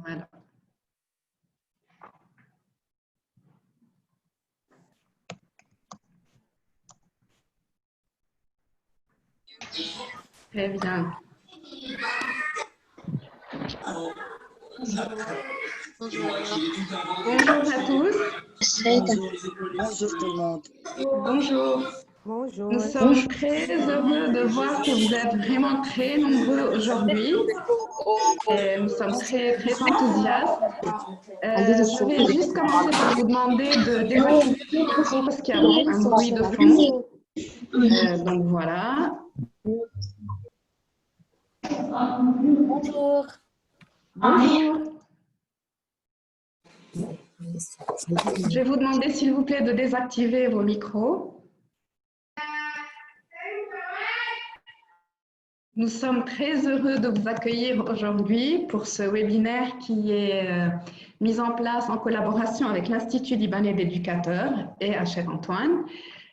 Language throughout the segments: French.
Voilà. Très bien. Bonjour à tous. Bonjour tout le monde. Bonjour. Bonjour. Nous sommes très heureux de voir que vous êtes vraiment très nombreux aujourd'hui. Nous sommes très, très enthousiastes. Je vais juste commencer par vous demander de désactiver le micro parce qu'il y a un bruit de fond. Donc voilà. Bonjour. Bonjour. Je vais vous demander s'il vous plaît de désactiver vos micros. Nous sommes très heureux de vous accueillir aujourd'hui pour ce webinaire qui est mis en place en collaboration avec l'Institut libanais d'éducateurs et Hachette Antoine.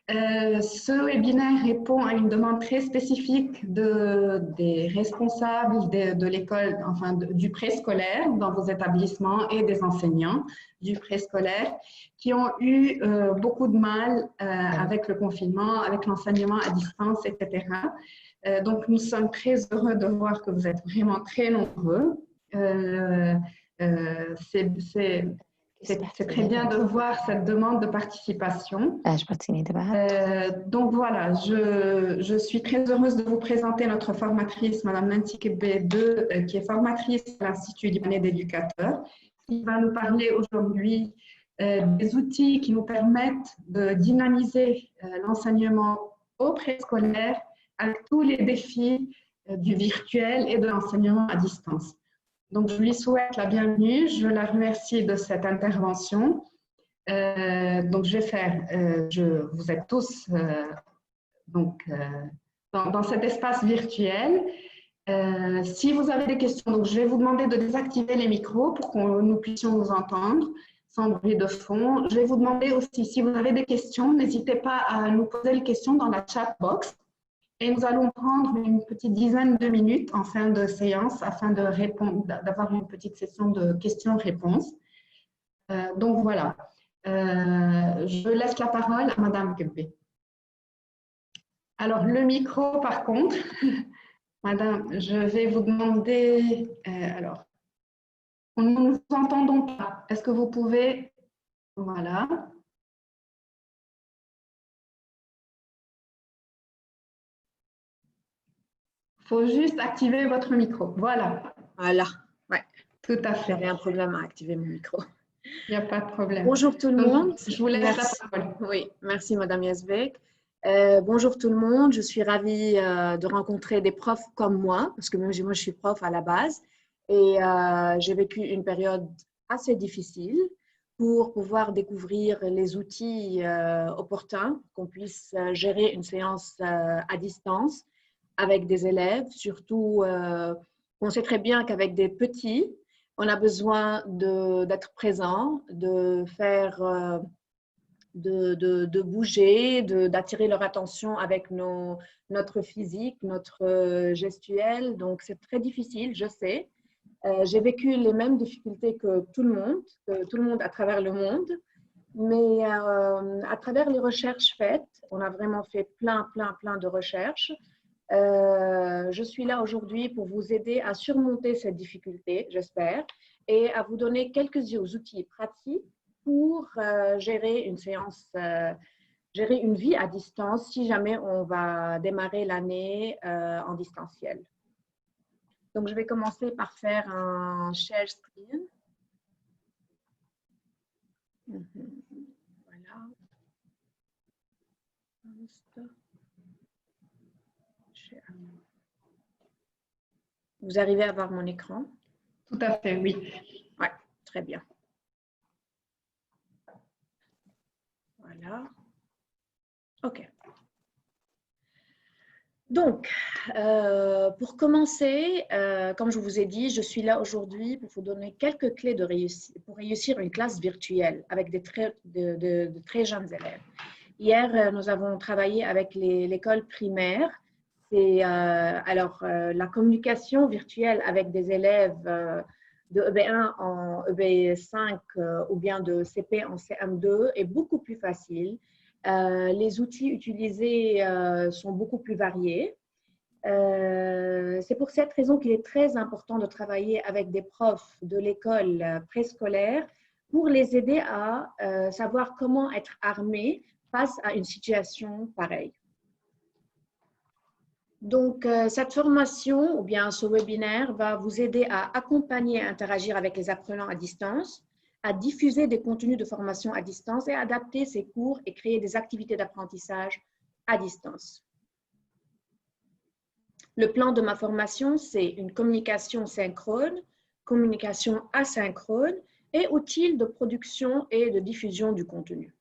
Ce webinaire répond à une demande très spécifique des responsables de l'école, enfin du préscolaire dans vos établissements et des enseignants du préscolaire qui ont eu beaucoup de mal avec le confinement, avec l'enseignement à distance, etc. Donc, nous sommes très heureux de voir que vous êtes vraiment très nombreux. C'est très bien de voir cette demande de participation. Donc voilà, je suis très heureuse de vous présenter notre formatrice, Madame Nancy Kebbe, qui est formatrice à l'Institut libanais d'éducateurs, qui va nous parler aujourd'hui des outils qui nous permettent de dynamiser l'enseignement au préscolaire avec tous les défis du virtuel et de l'enseignement à distance. Donc, je lui souhaite la bienvenue. Je la remercie de cette intervention. Donc, je vais faire, vous êtes tous dans cet espace virtuel. Si vous avez des questions, donc, je vais vous demander de désactiver les micros pour que nous puissions vous entendre sans bruit de fond. Je vais vous demander aussi, si vous avez des questions, n'hésitez pas à nous poser les questions dans la chat box. Et nous allons prendre une petite dizaine de minutes en fin de séance afin de répondre, d'avoir une petite session de questions-réponses. Donc voilà, je laisse la parole à Madame Kebbe. Alors le micro par contre, Madame, je vais vous demander, alors, nous ne nous entendons pas. Est-ce que vous pouvez, voilà. Il faut juste activer votre micro. Voilà. Voilà, ouais. Tout à fait. J'avais un problème à activer mon micro. Il n'y a pas de problème. Bonjour tout le monde. Je vous laisse la parole. Oui, merci Madame Yazbek. Bonjour tout le monde. Je suis ravie de rencontrer des profs comme moi, parce que moi je suis prof à la base. Et j'ai vécu une période assez difficile pour pouvoir découvrir les outils opportuns, qu'on puisse gérer une séance à distance avec des élèves, surtout on sait très bien qu'avec des petits, on a besoin d'être présent, de faire, de bouger, d'attirer leur attention avec notre physique, notre gestuelle. Donc, c'est très difficile, je sais. J'ai vécu les mêmes difficultés que tout le monde à travers le monde. Mais à travers les recherches faites, on a vraiment fait plein de recherches. Je suis là aujourd'hui pour vous aider à surmonter cette difficulté, j'espère, et à vous donner quelques outils pratiques pour gérer une séance, gérer une vie à distance si jamais on va démarrer l'année en distanciel. Donc, je vais commencer par faire un share screen. Voilà. Vous arrivez à voir mon écran? Tout à fait, oui. Oui, très bien. Voilà. OK. Donc, pour commencer, comme je vous ai dit, je suis là aujourd'hui pour vous donner quelques clés pour réussir une classe virtuelle avec de très jeunes élèves. Hier, nous avons travaillé avec l'école primaire. C'est la communication virtuelle avec des élèves de EB1 en EB5 ou bien de CP en CM2 est beaucoup plus facile. Les outils utilisés sont beaucoup plus variés. C'est pour cette raison qu'il est très important de travailler avec des profs de l'école préscolaire pour les aider à savoir comment être armés face à une situation pareille. Donc, cette formation ou bien ce webinaire va vous aider à accompagner et interagir avec les apprenants à distance, à diffuser des contenus de formation à distance et à adapter ces cours et créer des activités d'apprentissage à distance. Le plan de ma formation, c'est une communication synchrone, communication asynchrone et outils de production et de diffusion du contenu.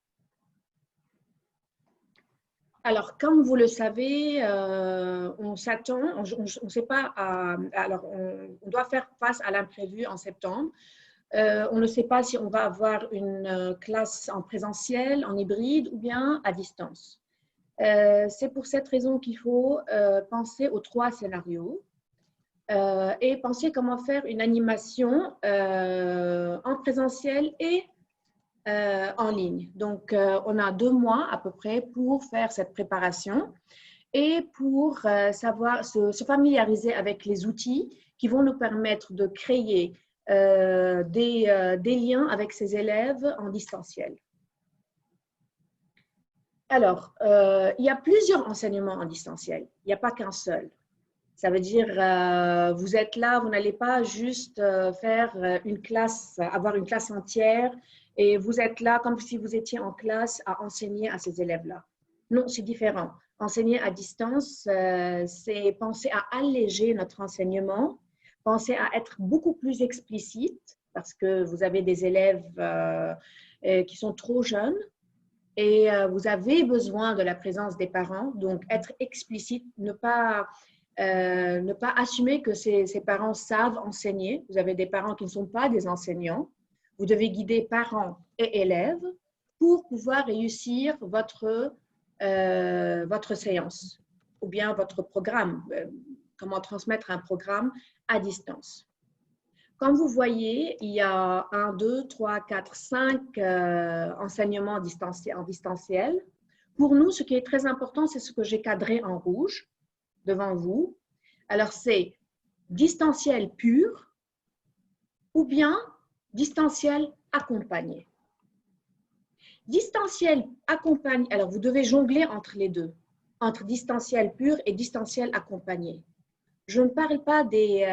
Alors, comme vous le savez, on s'attend, on ne sait pas, alors on doit faire face à l'imprévu en septembre. On ne sait pas si on va avoir une classe en présentiel, en hybride ou bien à distance. C'est pour cette raison qu'il faut penser aux 3 scénarios et penser comment faire une animation en présentiel et en ligne. Donc, on a 2 mois à peu près pour faire cette préparation et pour savoir se familiariser avec les outils qui vont nous permettre de créer des liens avec ces élèves en distanciel. Alors, il y a plusieurs enseignements en distanciel. Il n'y a pas qu'un seul. Ça veut dire, vous êtes là, vous n'allez pas juste faire une classe, avoir une classe entière et vous êtes là comme si vous étiez en classe à enseigner à ces élèves-là. Non, c'est différent. Enseigner à distance, c'est penser à alléger notre enseignement, penser à être beaucoup plus explicite parce que vous avez des élèves qui sont trop jeunes et vous avez besoin de la présence des parents. Donc, être explicite, ne pas assumer que ces parents savent enseigner. Vous avez des parents qui ne sont pas des enseignants. Vous devez guider parents et élèves pour pouvoir réussir votre séance ou bien votre programme, comment transmettre un programme à distance. Comme vous voyez, il y a 1, 2, 3, 4, 5 enseignements en distanciel. Pour nous, ce qui est très important, c'est ce que j'ai cadré en rouge devant vous. Alors, c'est distanciel pur ou bien distanciel accompagné. Distanciel accompagné, alors vous devez jongler entre les deux, entre distanciel pur et distanciel accompagné. Je ne parle pas des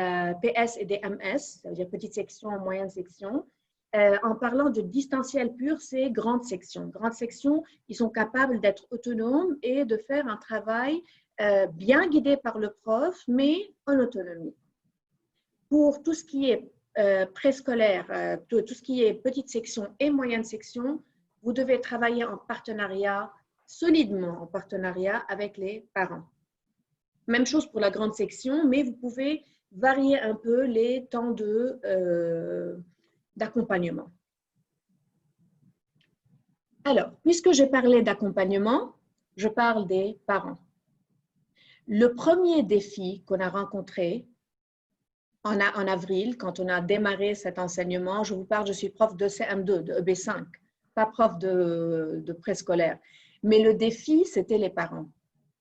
PS et des MS, ça veut dire petite section, moyenne section. En parlant de distanciel pur, c'est grande section. Grande section, ils sont capables d'être autonomes et de faire un travail bien guidé par le prof, mais en autonomie. Pour tout ce qui est préscolaire, tout ce qui est petite section et moyenne section, vous devez travailler en partenariat, solidement en partenariat avec les parents. Même chose pour la grande section, mais vous pouvez varier un peu les temps d'accompagnement. Alors, puisque j'ai parlé d'accompagnement, je parle des parents. Le premier défi qu'on a rencontré en avril, quand on a démarré cet enseignement, je vous parle, je suis prof de CM2, de EB5, pas prof de préscolaire. Mais le défi, c'était les parents.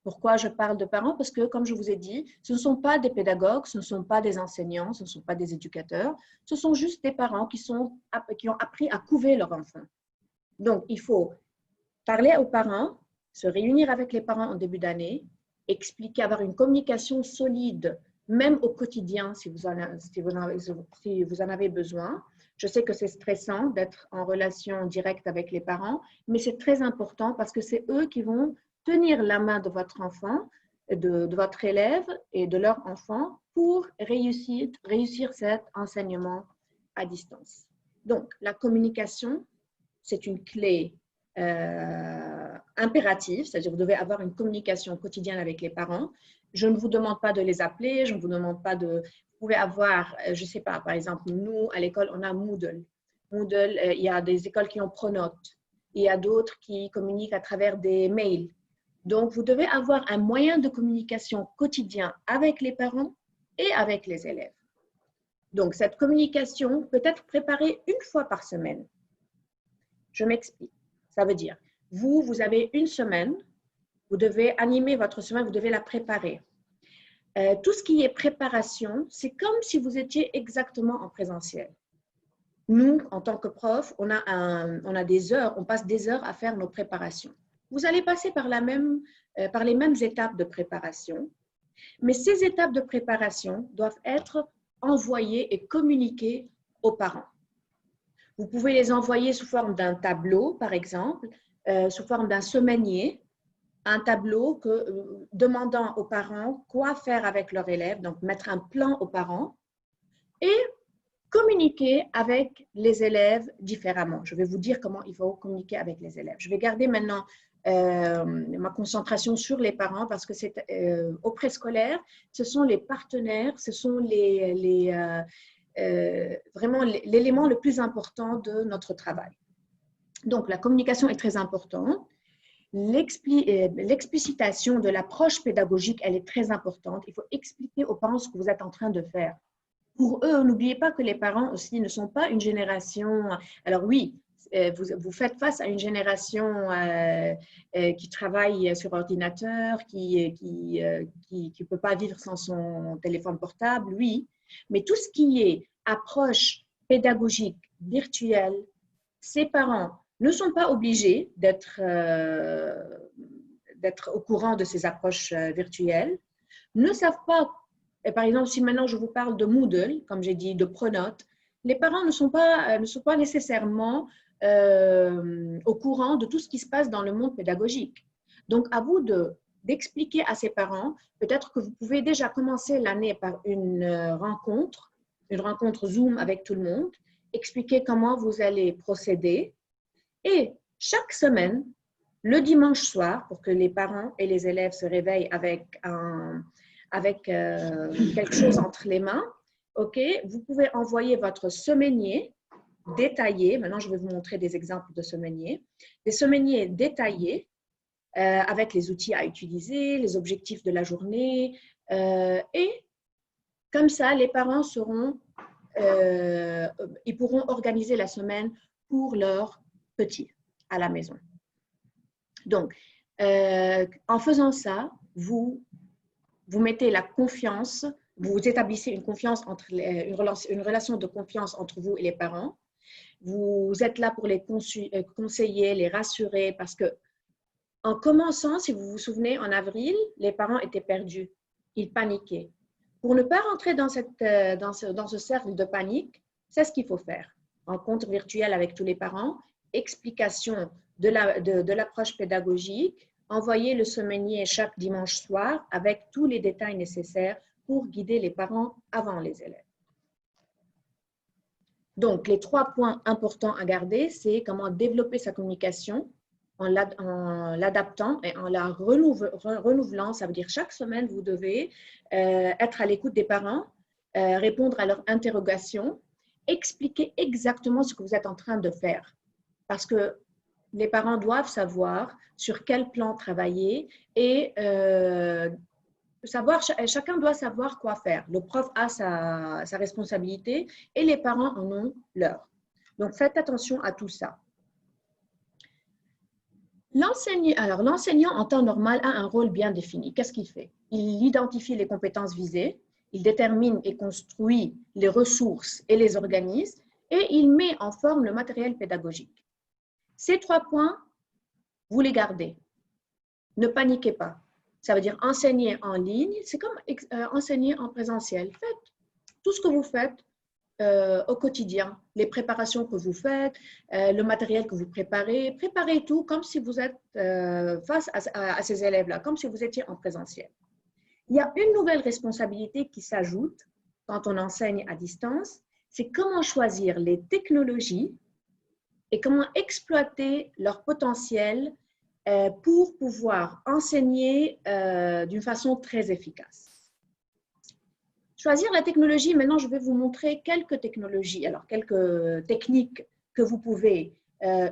Pourquoi je parle de parents? Parce que, comme je vous ai dit, ce ne sont pas des pédagogues, ce ne sont pas des enseignants, ce ne sont pas des éducateurs, ce sont juste des parents qui ont appris à couver leur enfant. Donc, il faut parler aux parents, se réunir avec les parents en début d'année, expliquer, avoir une communication solide, même au quotidien si vous en avez besoin. Je sais que c'est stressant d'être en relation directe avec les parents, mais c'est très important parce que c'est eux qui vont tenir la main de votre enfant, de votre élève et de leur enfant pour réussir cet enseignement à distance. Donc, la communication, c'est une clé impérative, c'est-à-dire vous devez avoir une communication quotidienne avec les parents. Je ne vous demande pas de les appeler, je ne vous demande pas de… Vous pouvez avoir, je ne sais pas, par exemple, nous, à l'école, on a Moodle. Moodle, il y a des écoles qui ont Pronote. Il y a d'autres qui communiquent à travers des mails. Donc, vous devez avoir un moyen de communication quotidien avec les parents et avec les élèves. Donc, cette communication peut être préparée une fois par semaine. Je m'explique. Ça veut dire, vous avez une semaine, vous devez animer votre semaine, vous devez la préparer. Tout ce qui est préparation, c'est comme si vous étiez exactement en présentiel. Nous, en tant que prof, on a des heures, on passe des heures à faire nos préparations. Vous allez passer par les mêmes étapes de préparation, mais ces étapes de préparation doivent être envoyées et communiquées aux parents. Vous pouvez les envoyer sous forme d'un tableau, par exemple, sous forme d'un semainier, un tableau demandant aux parents quoi faire avec leur élève, donc mettre un plan aux parents et communiquer avec les élèves différemment. Je vais vous dire comment il faut communiquer avec les élèves. Je vais garder maintenant ma concentration sur les parents parce que c'est au préscolaire, ce sont les partenaires, ce sont vraiment l'élément le plus important de notre travail. Donc, la communication est très importante. L'explicitation de l'approche pédagogique, elle est très importante. Il faut expliquer aux parents ce que vous êtes en train de faire. Pour eux, n'oubliez pas que les parents aussi ne sont pas une génération… Alors oui, vous faites face à une génération qui travaille sur ordinateur, qui ne peut pas vivre sans son téléphone portable, oui. Mais tout ce qui est approche pédagogique, virtuelle, ces parents ne sont pas obligés d'être au courant de ces approches virtuelles, ne savent pas. Et par exemple, si maintenant je vous parle de Moodle, comme j'ai dit, de Pronote, les parents ne sont pas nécessairement au courant de tout ce qui se passe dans le monde pédagogique. Donc, à vous d'expliquer à ces parents, peut-être que vous pouvez déjà commencer l'année par une rencontre Zoom avec tout le monde, expliquer comment vous allez procéder et chaque semaine, le dimanche soir, pour que les parents et les élèves se réveillent avec quelque chose entre les mains, ok, vous pouvez envoyer votre semainier détaillé. Maintenant, je vais vous montrer des exemples de semainiers. Des semainiers détaillés avec les outils à utiliser, les objectifs de la journée. Et comme ça, les parents ils pourront organiser la semaine pour leurs petits à la maison. Donc, en faisant ça, vous mettez la confiance, vous établissez une relation de confiance entre vous et les parents. Vous êtes là pour les conseiller, les rassurer, parce que en commençant, si vous vous souvenez, en avril, les parents étaient perdus, ils paniquaient. Pour ne pas rentrer dans ce cercle de panique, c'est ce qu'il faut faire. Rencontre virtuelle avec tous les parents, explication de l'approche pédagogique, envoyer le semainier chaque dimanche soir avec tous les détails nécessaires pour guider les parents avant les élèves. Donc, les 3 points importants à garder, c'est comment développer sa communication en l'adaptant et en la renouvelant. Ça veut dire chaque semaine, vous devez être à l'écoute des parents, répondre à leurs interrogations, expliquer exactement ce que vous êtes en train de faire. Parce que les parents doivent savoir sur quel plan travailler et chacun doit savoir quoi faire. Le prof a sa responsabilité et les parents en ont leur. Donc, faites attention à tout ça. L'enseignant en temps normal a un rôle bien défini. Qu'est-ce qu'il fait? Il identifie les compétences visées, il détermine et construit les ressources et les organise et il met en forme le matériel pédagogique. Ces 3 points, vous les gardez. Ne paniquez pas. Ça veut dire enseigner en ligne, c'est comme enseigner en présentiel. Faites tout ce que vous faites au quotidien, les préparations que vous faites, le matériel que vous préparez tout comme si vous êtes face à ces élèves-là, comme si vous étiez en présentiel. Il y a une nouvelle responsabilité qui s'ajoute quand on enseigne à distance, c'est comment choisir les technologies et comment exploiter leur potentiel pour pouvoir enseigner d'une façon très efficace. Choisir la technologie, maintenant je vais vous montrer quelques technologies, alors quelques techniques que vous pouvez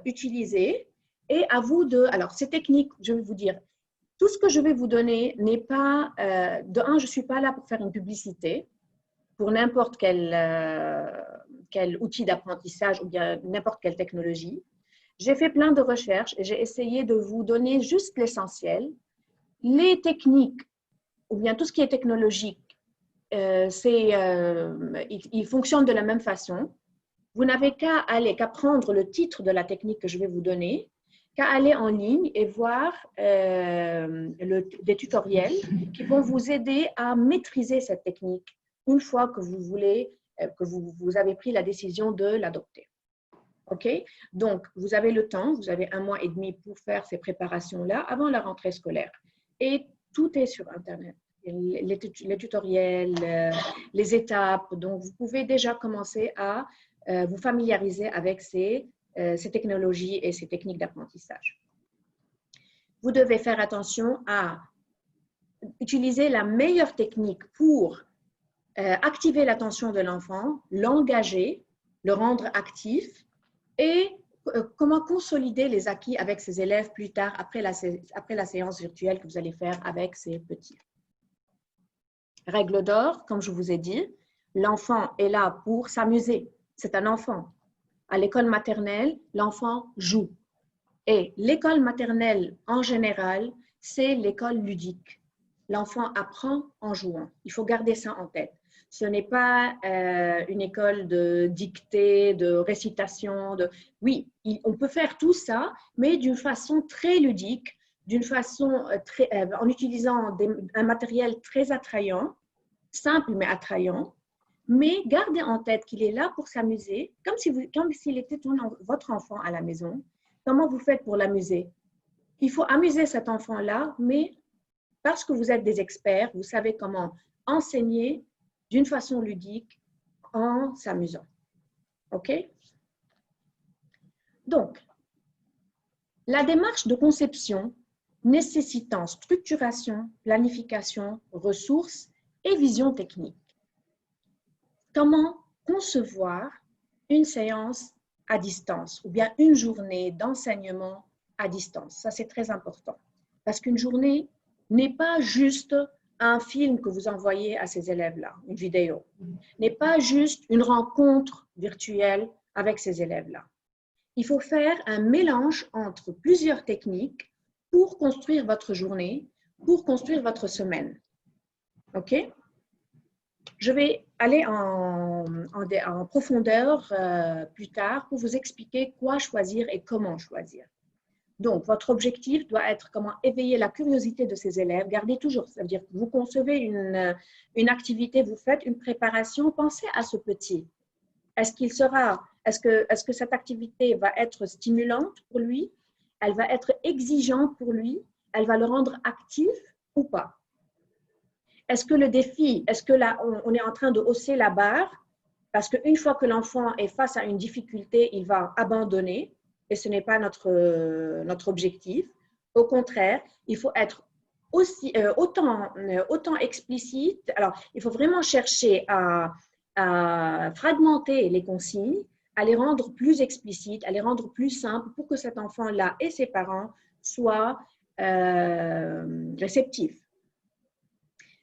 utiliser et à vous alors ces techniques, je vais vous dire, tout ce que je vais vous donner n'est pas, de un, je ne suis pas là pour faire une publicité, pour n'importe quel outil d'apprentissage ou bien n'importe quelle technologie. J'ai fait plein de recherches et j'ai essayé de vous donner juste l'essentiel. Les techniques ou bien tout ce qui est technologique, il fonctionne de la même façon. Vous n'avez qu'à prendre le titre de la technique que je vais vous donner, qu'à aller en ligne et voir des tutoriels qui vont vous aider à maîtriser cette technique une fois que vous avez pris la décision de l'adopter. OK? Donc, vous avez le temps, vous avez 1 mois et demi pour faire ces préparations-là avant la rentrée scolaire. Et tout est sur Internet. Les tutoriels, les étapes. Donc, vous pouvez déjà commencer à vous familiariser avec ces technologies et ces techniques d'apprentissage. Vous devez faire attention à utiliser la meilleure technique pour activer l'attention de l'enfant, l'engager, le rendre actif et comment consolider les acquis avec ses élèves plus tard après la séance virtuelle que vous allez faire avec ces petits. Règle d'or, comme je vous ai dit, l'enfant est là pour s'amuser. C'est un enfant. À l'école maternelle, l'enfant joue. Et l'école maternelle, en général, c'est l'école ludique. L'enfant apprend en jouant. Il faut garder ça en tête. Ce n'est pas une école de dictée, de récitation. Oui, on peut faire tout ça, mais d'une façon très ludique, en utilisant un matériel très attrayant, simple mais attrayant. Mais gardez en tête qu'il est là pour s'amuser, comme s'il était votre enfant à la maison. Comment vous faites pour l'amuser? Il faut amuser cet enfant-là, mais parce que vous êtes des experts, vous savez comment enseigner d'une façon ludique en s'amusant. OK? Donc, la démarche de conception nécessitant structuration, planification, ressources et vision technique. Comment concevoir une séance à distance ou bien une journée d'enseignement à distance? Ça, c'est très important parce qu'une journée n'est pas juste un film que vous envoyez à ces élèves-là, une vidéo, n'est pas juste une rencontre virtuelle avec ces élèves-là. Il faut faire un mélange entre plusieurs techniques pour construire votre journée, pour construire votre semaine. OK? Je vais aller en profondeur plus tard pour vous expliquer quoi choisir et comment choisir. Donc, votre objectif doit être comment éveiller la curiosité de ces élèves. Gardez toujours, ça veut dire que vous concevez une activité, vous faites une préparation, pensez à ce petit. Est-ce que cette activité va être stimulante pour lui? Elle va être exigeante pour lui? Elle va le rendre actif ou pas? Est-ce que le défi, est-ce que là, on est en train de hausser la barre? Parce qu'une fois que l'enfant est face à une difficulté, il va abandonner. Et ce n'est pas notre objectif. Au contraire, il faut être autant explicite. Alors, il faut vraiment chercher à fragmenter les consignes, à les rendre plus explicites, à les rendre plus simples pour que cet enfant-là et ses parents soient réceptifs.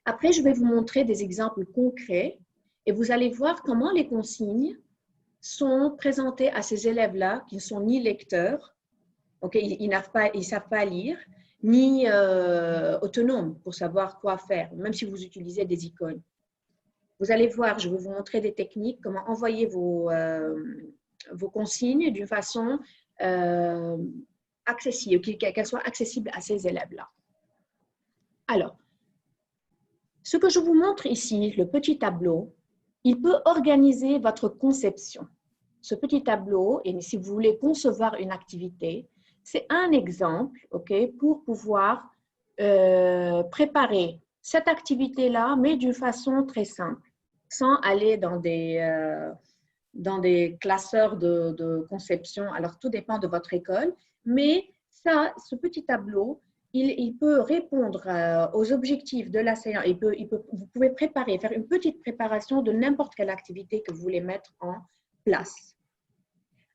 Après, je vais vous montrer des exemples concrets et vous allez voir comment les consignes sont présentés à ces élèves-là qui ne sont ni lecteurs, okay, ils ne savent pas lire, ni autonomes pour savoir quoi faire, même si vous utilisez des icônes. Vous allez voir, je vais vous montrer des techniques, comment envoyer vos consignes d'une façon accessible, qu'elles soient accessibles à ces élèves-là. Alors, ce que je vous montre ici, le petit tableau, il peut organiser votre conception. Ce petit tableau, et si vous voulez concevoir une activité, c'est un exemple pour pouvoir préparer cette activité-là, mais d'une façon très simple, sans aller dans des classeurs de conception. Alors, tout dépend de votre école, mais ce petit tableau, il peut répondre aux objectifs de la séance. Vous pouvez faire une petite préparation de n'importe quelle activité que vous voulez mettre en place.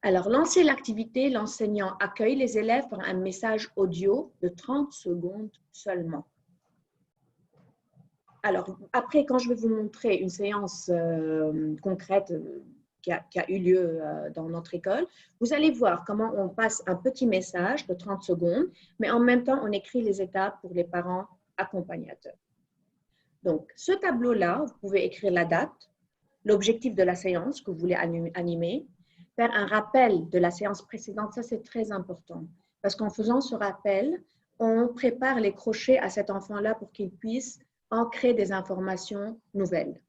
Alors, lancer l'activité, l'enseignant accueille les élèves par un message audio de 30 secondes seulement. alors, après, quand je vais vous montrer une séance concrète qui a eu lieu dans notre école, vous allez voir comment on passe un petit message de 30 secondes, mais en même temps, on écrit les étapes pour les parents accompagnateurs. Donc, ce tableau-là, vous pouvez écrire la date, l'objectif de la séance que vous voulez animer, faire un rappel de la séance précédente, ça c'est très important. Parce qu'en faisant ce rappel, on prépare les crochets à cet enfant-là pour qu'il puisse ancrer des informations nouvelles.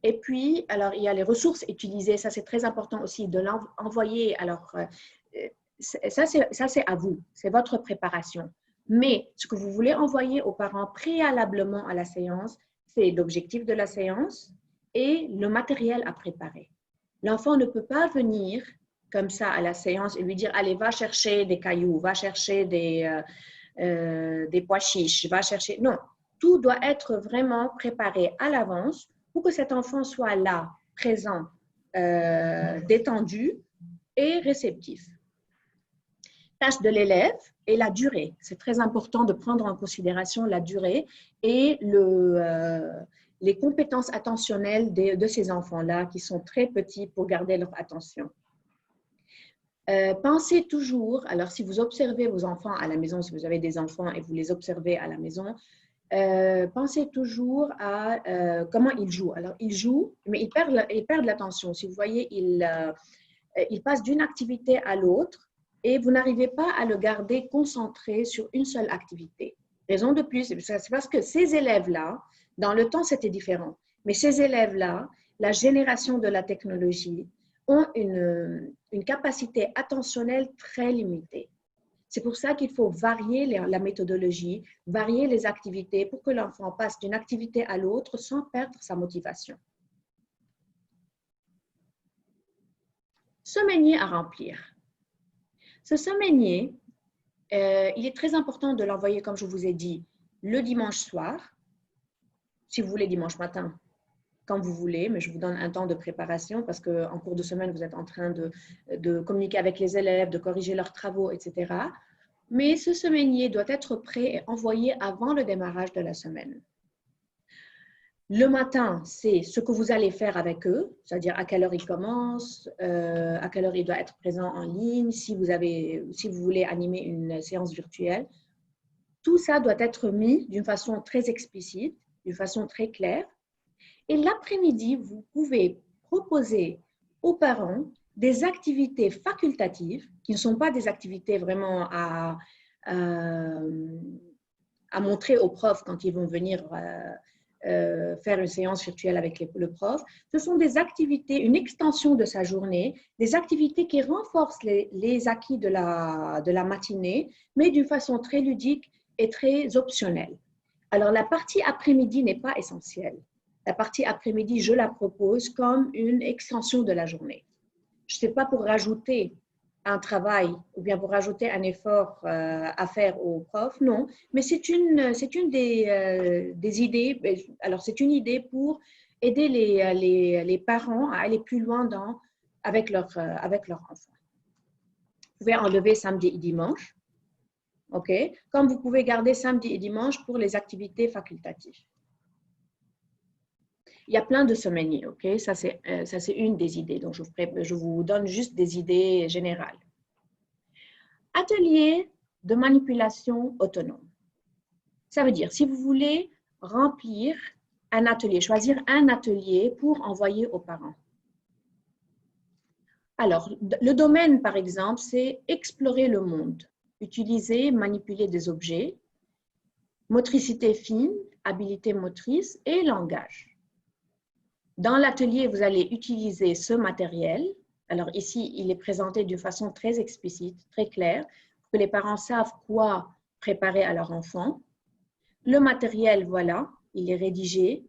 Et puis, alors, il y a les ressources utilisées, ça c'est très important aussi de l'envoyer. Alors, ça c'est à vous, c'est votre préparation. Mais ce que vous voulez envoyer aux parents préalablement à la séance, c'est l'objectif de la séance et le matériel à préparer. L'enfant ne peut pas venir comme ça à la séance et lui dire « Allez, va chercher des cailloux, va chercher des pois chiches, va chercher… » Non, tout doit être vraiment préparé à l'avance pour que cet enfant soit là, présent, détendu et réceptif. Tâche de l'élève et la durée. C'est très important de prendre en considération la durée et les compétences attentionnelles de ces enfants-là qui sont très petits pour garder leur attention. Pensez toujours, alors si vous observez vos enfants à la maison, si vous avez des enfants et vous les observez à la maison, pensez toujours à comment ils jouent. Alors, ils jouent, mais ils perdent l'attention. Si vous voyez, ils passent d'une activité à l'autre et vous n'arrivez pas à le garder concentré sur une seule activité. Raison de plus, c'est parce que ces élèves-là, dans le temps, c'était différent. Mais ces élèves-là, la génération de la technologie, ont une capacité attentionnelle très limitée. C'est pour ça qu'il faut varier la méthodologie, varier les activités pour que l'enfant passe d'une activité à l'autre sans perdre sa motivation. Semainier à remplir. Ce semainier, il est très important de l'envoyer, comme je vous ai dit, le dimanche soir, si vous voulez dimanche matin, quand vous voulez, mais je vous donne un temps de préparation parce qu'en cours de semaine, vous êtes en train de communiquer avec les élèves, de corriger leurs travaux, etc. Mais ce semainier doit être prêt et envoyé avant le démarrage de la semaine. Le matin, c'est ce que vous allez faire avec eux, c'est-à-dire à quelle heure ils commencent, à quelle heure il doit être présent en ligne, si vous voulez animer une séance virtuelle. Tout ça doit être mis d'une façon très explicite, d'une façon très claire. Et l'après-midi, vous pouvez proposer aux parents des activités facultatives, qui ne sont pas des activités vraiment à montrer aux profs quand ils vont venir faire une séance virtuelle avec le prof. Ce sont des activités, une extension de sa journée, des activités qui renforcent les acquis de la matinée, mais d'une façon très ludique et très optionnelle. Alors, la partie après-midi n'est pas essentielle. La partie après-midi, je la propose comme une extension de la journée. Je ne sais pas pour rajouter un travail ou bien pour rajouter un effort à faire au prof, non, mais c'est une des idées. Alors, c'est une idée pour aider les parents à aller plus loin avec leur enfant. Vous pouvez enlever samedi et dimanche, ok, comme vous pouvez garder samedi et dimanche pour les activités facultatives. Il y a plein de semainiers, ok? Ça, c'est une des idées. Donc, je vous donne juste des idées générales. Atelier de manipulation autonome. Ça veut dire, si vous voulez remplir un atelier, choisir un atelier pour envoyer aux parents. Alors, le domaine, par exemple, c'est explorer le monde, utiliser, manipuler des objets, motricité fine, habileté motrice et langage. Dans l'atelier, vous allez utiliser ce matériel. Alors ici, il est présenté d'une façon très explicite, très claire, pour que les parents savent quoi préparer à leur enfant. Le matériel, voilà, il est rédigé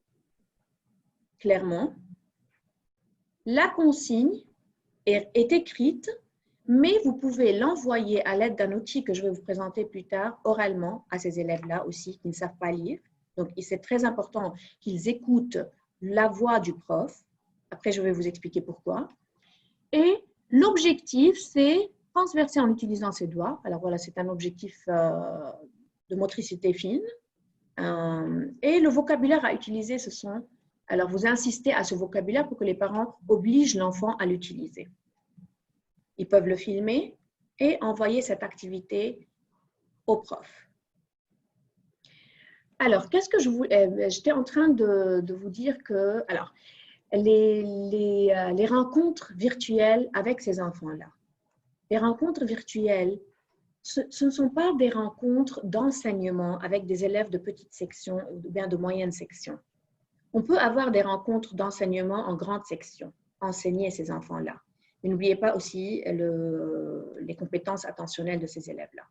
clairement. La consigne est écrite, mais vous pouvez l'envoyer à l'aide d'un outil que je vais vous présenter plus tard, oralement, à ces élèves-là aussi qui ne savent pas lire. Donc, c'est très important qu'ils écoutent la voix du prof. Après, je vais vous expliquer pourquoi. Et l'objectif, c'est transverser en utilisant ses doigts. Alors voilà, c'est un objectif de motricité fine. Et le vocabulaire à utiliser, ce sont… Alors, vous insistez à ce vocabulaire pour que les parents obligent l'enfant à l'utiliser. Ils peuvent le filmer et envoyer cette activité au prof. Alors, qu'est-ce que j'étais en train de vous dire que… Alors, les rencontres virtuelles avec ces enfants-là. Les rencontres virtuelles, ce ne sont pas des rencontres d'enseignement avec des élèves de petite section ou bien de moyenne section. On peut avoir des rencontres d'enseignement en grande section, enseigner ces enfants-là. Mais n'oubliez pas aussi les compétences attentionnelles de ces élèves-là.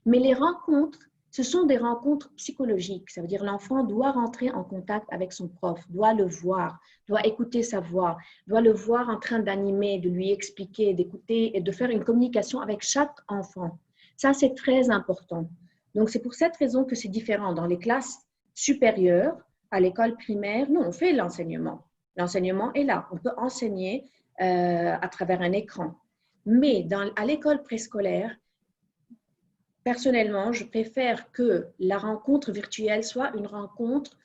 Mais les rencontres, ce sont des rencontres psychologiques. Ça veut dire l'enfant doit rentrer en contact avec son prof, doit le voir, doit écouter sa voix, doit le voir en train d'animer, de lui expliquer, d'écouter et de faire une communication avec chaque enfant. Ça, c'est très important. Donc, c'est pour cette raison que c'est différent. Dans les classes supérieures, à l'école primaire, nous, on fait l'enseignement. L'enseignement est là. On peut enseigner à travers un écran. Mais à l'école préscolaire, personnellement, je préfère que la rencontre virtuelle soit une rencontre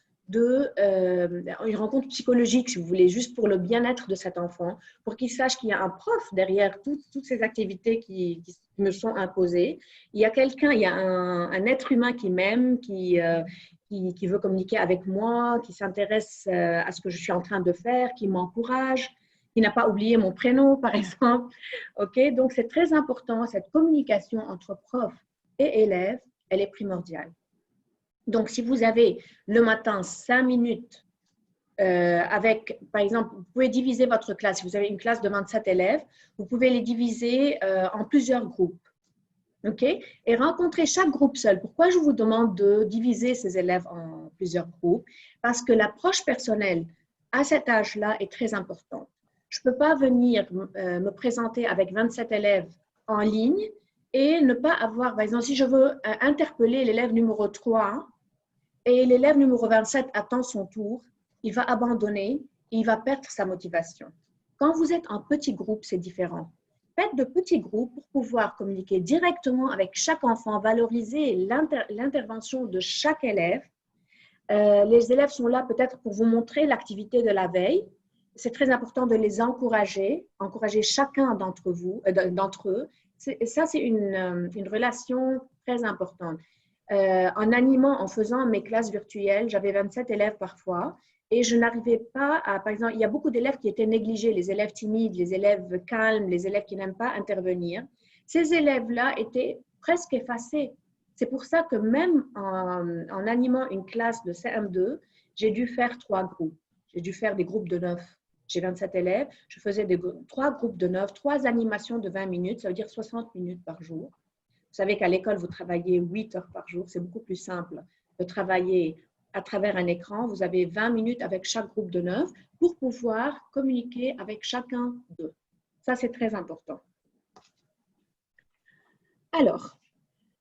psychologique, si vous voulez, juste pour le bien-être de cet enfant, pour qu'il sache qu'il y a un prof derrière toutes ces activités qui me sont imposées. Il y a quelqu'un, il y a un être humain qui m'aime, qui veut communiquer avec moi, qui s'intéresse à ce que je suis en train de faire, qui m'encourage, qui n'a pas oublié mon prénom, par exemple. Okay? Donc, c'est très important, cette communication entre prof et élève, elle est primordiale. Donc, si vous avez le matin 5 minutes avec, par exemple, vous pouvez diviser votre classe. Si vous avez une classe de 27 élèves, vous pouvez les diviser en plusieurs groupes. Okay? Et rencontrer chaque groupe seul. Pourquoi je vous demande de diviser ces élèves en plusieurs groupes? Parce que l'approche personnelle à cet âge-là est très importante. Je ne peux pas venir me présenter avec 27 élèves en ligne et ne pas avoir, par exemple, si je veux interpeller l'élève numéro 3 et l'élève numéro 27 attend son tour, il va abandonner et il va perdre sa motivation. Quand vous êtes en petit groupe, c'est différent. Faites de petits groupes pour pouvoir communiquer directement avec chaque enfant, valoriser l'intervention de chaque élève. Les élèves sont là peut-être pour vous montrer l'activité de la veille. C'est très important de les encourager chacun d'entre eux. Ça, c'est une relation très importante. En animant, en faisant mes classes virtuelles, j'avais 27 élèves parfois et je n'arrivais pas à… Par exemple, il y a beaucoup d'élèves qui étaient négligés, les élèves timides, les élèves calmes, les élèves qui n'aiment pas intervenir. Ces élèves-là étaient presque effacés. C'est pour ça que même en animant une classe de CM2, j'ai dû faire 3 groupes. J'ai dû faire des groupes de 9. J'ai 27 élèves, je faisais 3 groupes de 9, 3 animations de 20 minutes, ça veut dire 60 minutes par jour. Vous savez qu'à l'école, vous travaillez 8 heures par jour, c'est beaucoup plus simple de travailler à travers un écran. Vous avez 20 minutes avec chaque groupe de 9 pour pouvoir communiquer avec chacun d'eux. Ça, c'est très important. Alors,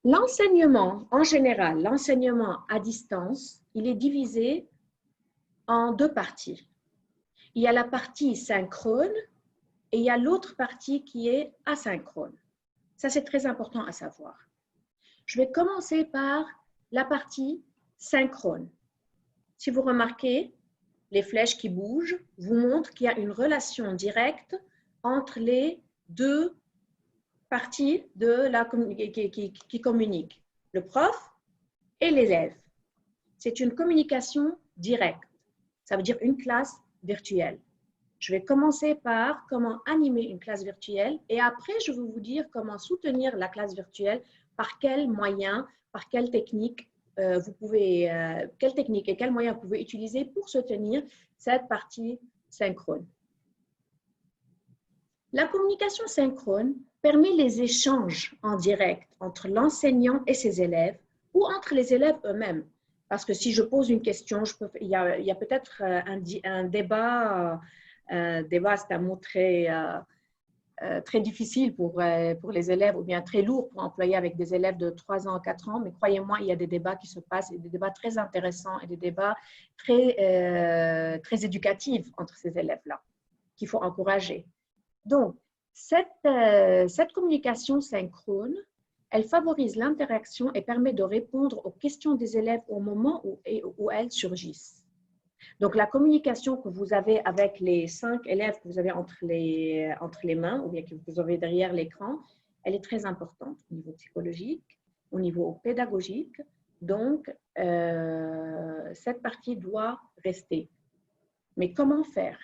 l'enseignement, en général, l'enseignement à distance, il est divisé en 2 parties. Il y a la partie synchrone et il y a l'autre partie qui est asynchrone. Ça, c'est très important à savoir. Je vais commencer par la partie synchrone. Si vous remarquez, les flèches qui bougent vous montrent qu'il y a une relation directe entre les 2 parties qui communiquent, le prof et l'élève. C'est une communication directe. Ça veut dire une classe virtuelle. Je vais commencer par comment animer une classe virtuelle et après, je vais vous dire comment soutenir la classe virtuelle, par quels moyens, par quelle technique quelle technique et quels moyens vous pouvez utiliser pour soutenir cette partie synchrone. La communication synchrone permet les échanges en direct entre l'enseignant et ses élèves ou entre les élèves eux-mêmes. Parce que si je pose une question, il y a peut-être un débat. Débat, c'est un mot très difficile pour les élèves ou bien très lourd pour employer avec des élèves de 3 ans à 4 ans. Mais croyez-moi, il y a des débats qui se passent, et des débats très intéressants et des débats très éducatifs entre ces élèves-là qu'il faut encourager. Donc, cette communication synchrone Elle favorise l'interaction et permet de répondre aux questions des élèves au moment où elles surgissent. Donc, la communication que vous avez avec les 5 élèves que vous avez entre les mains ou bien que vous avez derrière l'écran, elle est très importante au niveau psychologique, au niveau pédagogique. Donc, cette partie doit rester. Mais comment faire?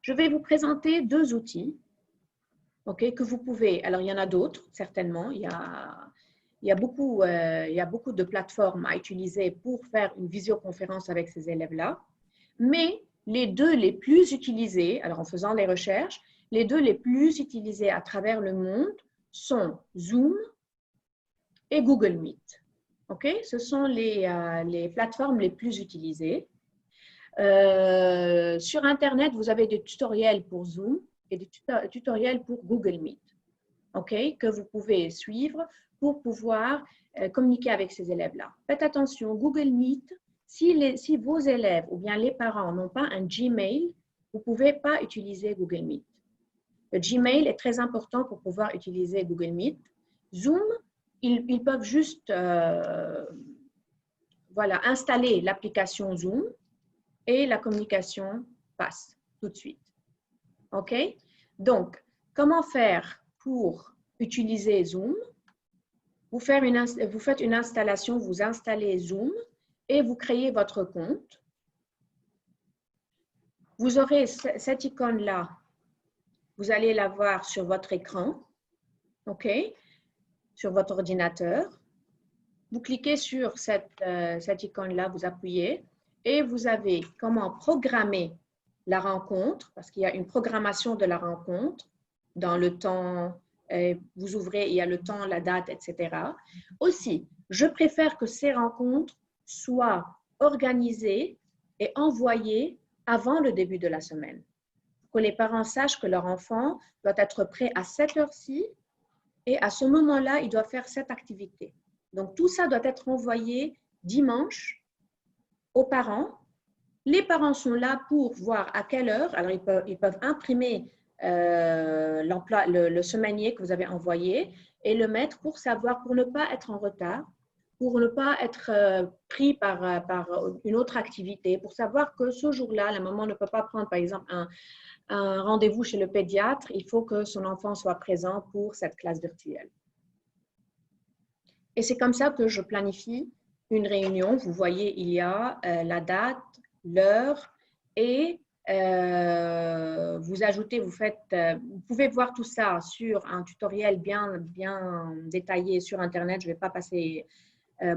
Je vais vous présenter 2 outils que vous pouvez. Alors, il y en a d'autres, certainement. Il y a beaucoup de plateformes à utiliser pour faire une visioconférence avec ces élèves-là. Mais les 2 les plus utilisés, alors en faisant les recherches, les 2 les plus utilisés à travers le monde sont Zoom et Google Meet. Ce sont les plateformes les plus utilisées. Sur Internet, vous avez des tutoriels pour Zoom et des tutoriels pour Google Meet, que vous pouvez suivre pour pouvoir communiquer avec ces élèves-là. Faites attention, Google Meet, si vos élèves ou bien les parents n'ont pas un Gmail, vous ne pouvez pas utiliser Google Meet. Le Gmail est très important pour pouvoir utiliser Google Meet. Zoom, ils peuvent juste installer l'application Zoom et la communication passe tout de suite. Donc, comment faire pour utiliser Zoom? Vous faites une installation, vous installez Zoom et vous créez votre compte. Vous aurez cette icône-là, vous allez la voir sur votre écran, sur votre ordinateur. Vous cliquez sur cette icône-là, vous appuyez et vous avez comment programmer la rencontre, parce qu'il y a une programmation de la rencontre dans le temps, vous ouvrez, il y a le temps, la date, etc. Aussi, je préfère que ces rencontres soient organisées et envoyées avant le début de la semaine. Que les parents sachent que leur enfant doit être prêt à cette heure-ci et à ce moment-là, il doit faire cette activité. Donc, tout ça doit être envoyé dimanche aux parents. Les parents sont là pour voir à quelle heure. Alors, ils peuvent imprimer le semainier que vous avez envoyé et le mettre pour savoir, pour ne pas être en retard, pour ne pas être pris par une autre activité, pour savoir que ce jour-là, la maman ne peut pas prendre, par exemple, un rendez-vous chez le pédiatre. Il faut que son enfant soit présent pour cette classe virtuelle. Et c'est comme ça que je planifie une réunion. Vous voyez, il y a la date, l'heure et vous ajoutez, vous pouvez voir tout ça sur un tutoriel bien détaillé sur Internet. Je ne vais pas passer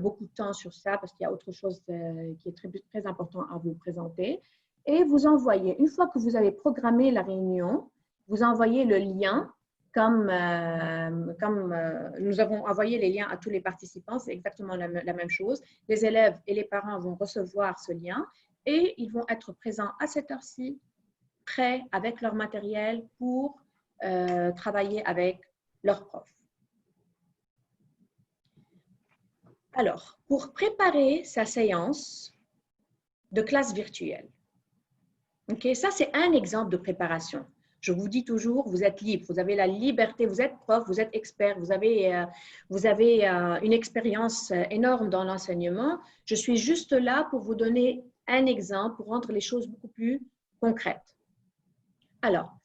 beaucoup de temps sur ça parce qu'il y a autre chose qui est très, très important à vous présenter. Et vous envoyez, une fois que vous avez programmé la réunion, vous envoyez le lien comme nous avons envoyé les liens à tous les participants, c'est exactement la même chose. Les élèves et les parents vont recevoir ce lien et ils vont être présents à cette heure-ci, prêts avec leur matériel pour travailler avec leur prof. Alors, pour préparer sa séance de classe virtuelle, ça c'est un exemple de préparation. Je vous dis toujours, vous êtes libre, vous avez la liberté, vous êtes prof, vous êtes expert, vous avez une expérience énorme dans l'enseignement. Je suis juste là pour vous donner un exemple, pour rendre les choses beaucoup plus concrètes. Alors,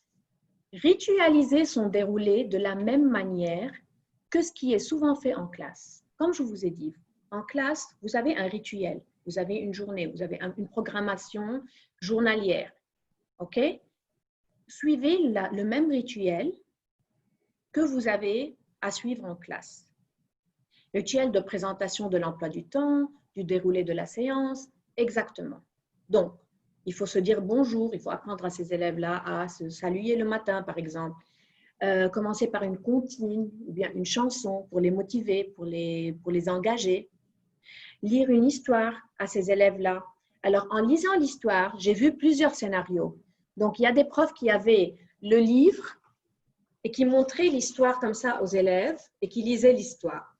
ritualiser son déroulé de la même manière que ce qui est souvent fait en classe. Comme je vous ai dit, en classe, vous avez un rituel, vous avez une journée, vous avez une programmation journalière. Suivez le même rituel que vous avez à suivre en classe. Le rituel de présentation de l'emploi du temps, du déroulé de la séance, exactement. Donc, il faut se dire bonjour, il faut apprendre à ces élèves-là à se saluer le matin, par exemple. Commencer par une comptine ou bien une chanson pour les motiver, pour les engager. Lire une histoire à ces élèves-là. Alors, en lisant l'histoire, j'ai vu plusieurs scénarios. Donc, il y a des profs qui avaient le livre et qui montraient l'histoire comme ça aux élèves et qui lisaient l'histoire.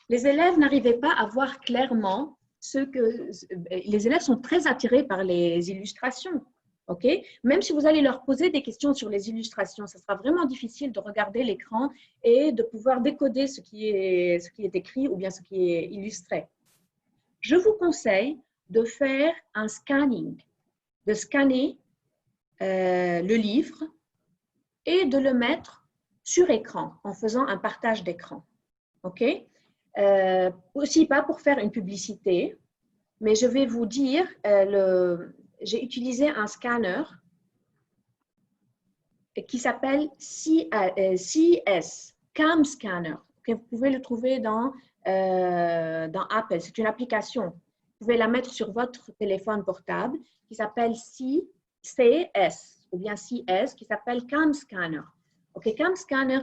Les élèves n'arrivaient pas à voir clairement les élèves sont très attirés par les illustrations. OK? Même si vous allez leur poser des questions sur les illustrations, ça sera vraiment difficile de regarder l'écran et de pouvoir décoder ce qui est écrit ou bien ce qui est illustré. Je vous conseille de faire un scanning, de scanner le livre et de le mettre sur écran en faisant un partage d'écran. OK? Aussi pas pour faire une publicité, mais je vais vous dire, j'ai utilisé un scanner qui s'appelle CS, Cam Scanner. Okay? Vous pouvez le trouver dans Apple. C'est une application. Vous pouvez la mettre sur votre téléphone portable qui s'appelle CS ou bien CS, qui s'appelle Cam Scanner. Okay? Cam Scanner,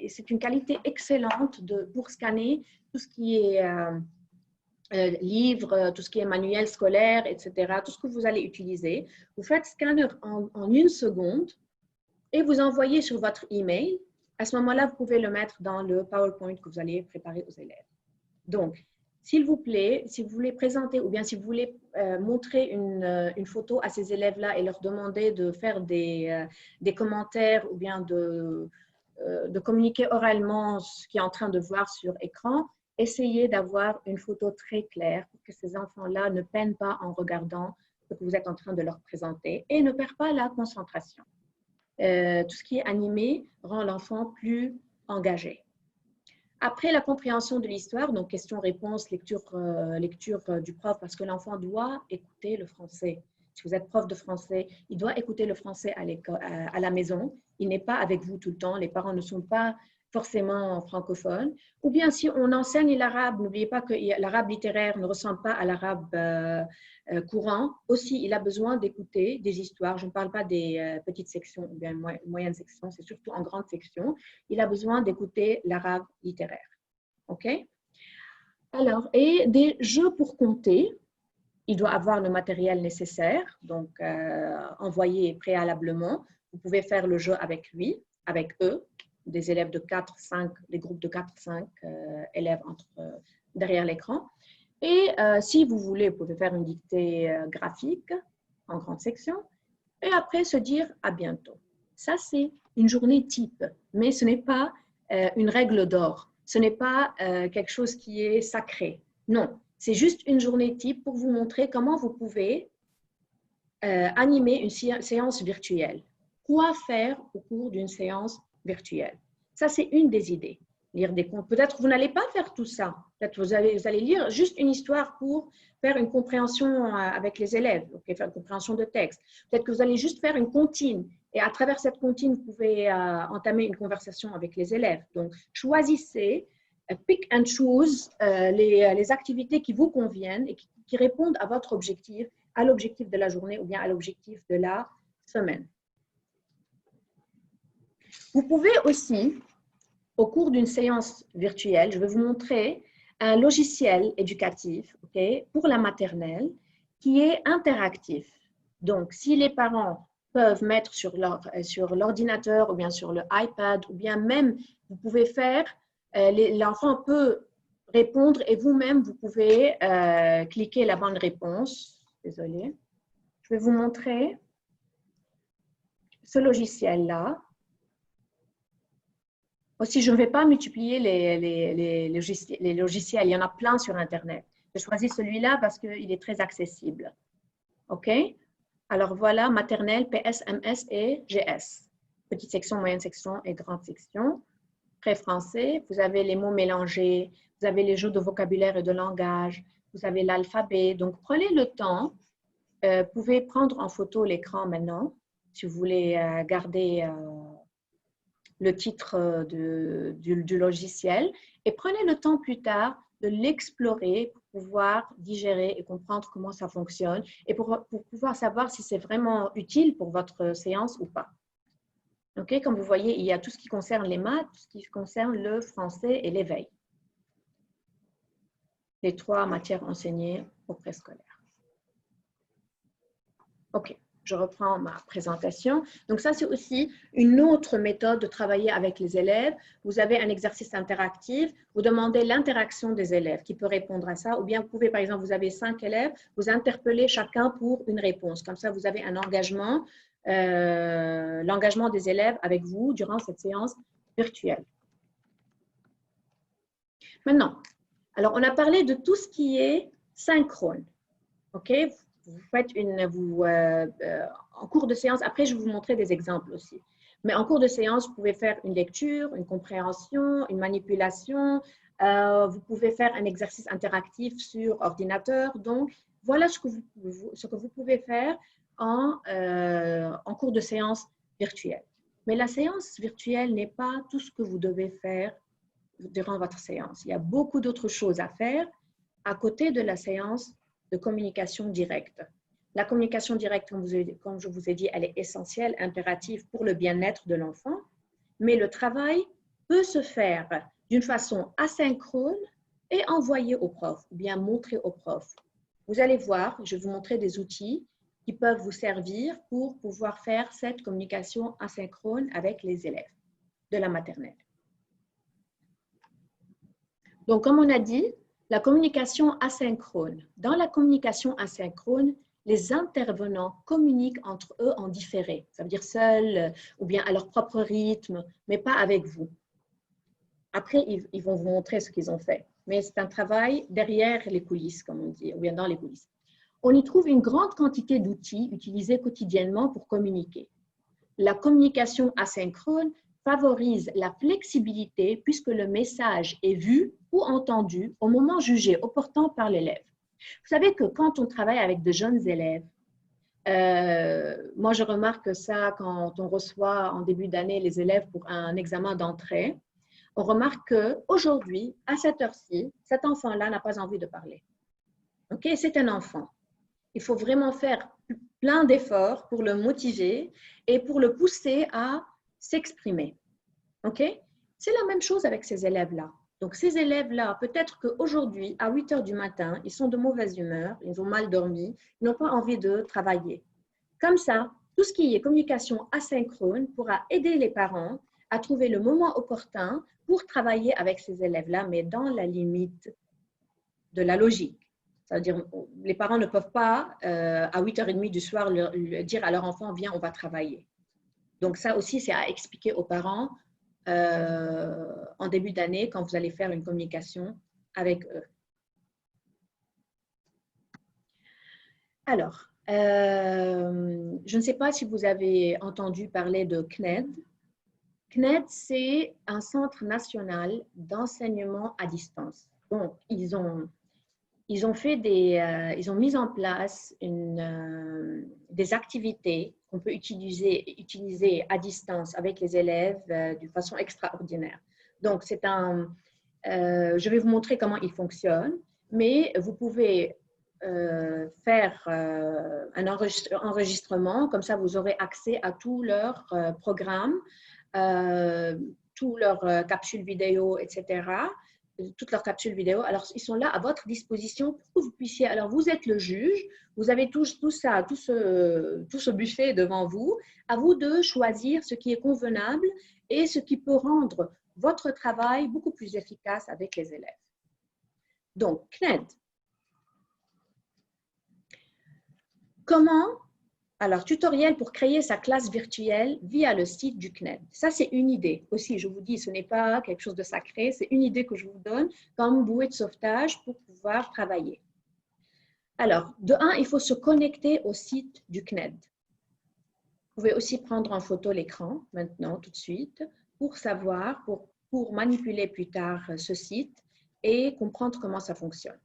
c'est une qualité excellente pour scanner tout ce qui est livres, tout ce qui est manuel scolaire, etc., tout ce que vous allez utiliser. Vous faites scanner en 1 seconde et vous envoyez sur votre email. À ce moment-là, vous pouvez le mettre dans le PowerPoint que vous allez préparer aux élèves. Donc, s'il vous plaît, si vous voulez présenter ou bien si vous voulez montrer une photo à ces élèves-là et leur demander de faire des commentaires ou bien de communiquer oralement ce qu'ils sont en train de voir sur écran, essayez d'avoir une photo très claire pour que ces enfants-là ne peinent pas en regardant ce que vous êtes en train de leur présenter et ne perdent pas la concentration. Tout ce qui est animé rend l'enfant plus engagé. Après la compréhension de l'histoire, donc question-réponse, lecture du prof, parce que l'enfant doit écouter le français. Si vous êtes prof de français, il doit écouter le français à la maison. Il n'est pas avec vous tout le temps. Les parents ne sont pas forcément francophones. Ou bien si on enseigne l'arabe, n'oubliez pas que l'arabe littéraire ne ressemble pas à l'arabe courant. Aussi, il a besoin d'écouter des histoires. Je ne parle pas des petites sections ou bien moyennes sections, c'est surtout en grande section. Il a besoin d'écouter l'arabe littéraire. OK? Alors, et des jeux pour compter. Il doit avoir le matériel nécessaire, donc envoyé préalablement. Vous pouvez faire le jeu avec lui, avec eux, des élèves de 4, 5, des groupes de 4, 5 élèves derrière l'écran. Et si vous voulez, vous pouvez faire une dictée graphique en grande section et après se dire à bientôt. Ça, c'est une journée type, mais ce n'est pas une règle d'or. Ce n'est pas quelque chose qui est sacré. Non. C'est juste une journée type pour vous montrer comment vous pouvez animer une séance virtuelle. Quoi faire au cours d'une séance virtuelle? Ça, c'est une des idées. Lire des contes. Peut-être vous n'allez pas faire tout ça. Peut-être vous allez lire juste une histoire pour faire une compréhension avec les élèves, okay, faire une compréhension de texte. Peut-être que vous allez juste faire une comptine. Et à travers cette comptine, vous pouvez entamer une conversation avec les élèves. Donc, choisissez pick and choose les activités qui vous conviennent et qui répondent à votre objectif, à l'objectif de la journée ou bien à l'objectif de la semaine. Vous pouvez aussi, au cours d'une séance virtuelle, je vais vous montrer un logiciel éducatif pour la maternelle qui est interactif. Donc, si les parents peuvent mettre sur l'ordinateur ou bien sur le iPad ou bien même, vous pouvez faire l'enfant peut répondre et vous-même, vous pouvez cliquer la bonne réponse. Désolée. Je vais vous montrer ce logiciel-là. Aussi, je ne vais pas multiplier les logiciels. Il y en a plein sur Internet. J'ai choisi celui-là parce qu'il est très accessible. OK? Alors voilà, maternelle, PS, MS et GS. Petite section, moyenne section et grande section. Pré-français, vous avez les mots mélangés, vous avez les jeux de vocabulaire et de langage, vous avez l'alphabet. Donc, prenez le temps. Vous pouvez prendre en photo l'écran maintenant, si vous voulez garder le titre du logiciel. Et prenez le temps plus tard de l'explorer pour pouvoir digérer et comprendre comment ça fonctionne et pour pouvoir savoir si c'est vraiment utile pour votre séance ou pas. Okay, comme vous voyez, il y a tout ce qui concerne les maths, tout ce qui concerne le français et l'éveil. Les 3 matières enseignées au préscolaire. OK. je reprends ma présentation. Donc ça, c'est aussi une autre méthode de travailler avec les élèves. Vous avez un exercice interactif, vous demandez l'interaction des élèves qui peut répondre à ça, ou bien vous pouvez, par exemple, vous avez 5 élèves, vous interpellez chacun pour une réponse. Comme ça, vous avez un engagement, l'engagement des élèves avec vous durant cette séance virtuelle. Maintenant, alors on a parlé de tout ce qui est synchrone. OK? Vous faites en cours de séance, après je vais vous montrer des exemples aussi. Mais en cours de séance, vous pouvez faire une lecture, une compréhension, une manipulation. Vous pouvez faire un exercice interactif sur ordinateur. Donc, voilà ce que vous pouvez faire en cours de séance virtuelle. Mais la séance virtuelle n'est pas tout ce que vous devez faire durant votre séance. Il y a beaucoup d'autres choses à faire à côté de la séance de communication directe. La communication directe, comme je vous ai dit, elle est essentielle, impérative pour le bien-être de l'enfant, mais le travail peut se faire d'une façon asynchrone et envoyer au prof, ou bien montrer au prof. Vous allez voir, je vais vous montrer des outils qui peuvent vous servir pour pouvoir faire cette communication asynchrone avec les élèves de la maternelle. Donc, comme on a dit, la communication asynchrone. Dans la communication asynchrone, les intervenants communiquent entre eux en différé. Ça veut dire seuls ou bien à leur propre rythme, mais pas avec vous. Après, ils vont vous montrer ce qu'ils ont fait. Mais c'est un travail derrière les coulisses, comme on dit, ou bien dans les coulisses. On y trouve une grande quantité d'outils utilisés quotidiennement pour communiquer. La communication asynchrone favorise la flexibilité puisque le message est vu ou entendu au moment jugé opportun par l'élève. Vous savez que quand on travaille avec de jeunes élèves, moi je remarque ça quand on reçoit en début d'année les élèves pour un examen d'entrée, on remarque qu'aujourd'hui, à cette heure-ci, cet enfant-là n'a pas envie de parler. Ok, c'est un enfant. Il faut vraiment faire plein d'efforts pour le motiver et pour le pousser à s'exprimer. OK? C'est la même chose avec ces élèves-là. Donc, ces élèves-là, peut-être qu'aujourd'hui, à 8 heures du matin, ils sont de mauvaise humeur, ils ont mal dormi, ils n'ont pas envie de travailler. Comme ça, tout ce qui est communication asynchrone pourra aider les parents à trouver le moment opportun pour travailler avec ces élèves-là, mais dans la limite de la logique. C'est-à-dire, les parents ne peuvent pas, à 8h30 du soir, dire à leur enfant, viens, on va travailler. Donc, ça aussi, c'est à expliquer aux parents en début d'année quand vous allez faire une communication avec eux. Alors, je ne sais pas si vous avez entendu parler de CNED. CNED, c'est un centre national d'enseignement à distance. Donc, ils ont mis en place des activités qu'on peut utiliser à distance avec les élèves d'une façon extraordinaire. Donc, je vais vous montrer comment il fonctionne, mais vous pouvez faire un enregistrement, comme ça vous aurez accès à tous leurs programmes, tous leurs capsules vidéo, etc., toutes leurs capsules vidéo. Alors, ils sont là à votre disposition pour que vous puissiez… Alors, vous êtes le juge, vous avez tout ce buffet devant vous. À vous de choisir ce qui est convenable et ce qui peut rendre votre travail beaucoup plus efficace avec les élèves. Donc, CNED. Comment… Alors, tutoriel pour créer sa classe virtuelle via le site du CNED. Ça, c'est une idée. Aussi, je vous dis, ce n'est pas quelque chose de sacré, c'est une idée que je vous donne comme bouée de sauvetage pour pouvoir travailler. Alors, de un, il faut se connecter au site du CNED. Vous pouvez aussi prendre en photo l'écran, maintenant, tout de suite, pour savoir, pour manipuler plus tard ce site et comprendre comment ça fonctionne.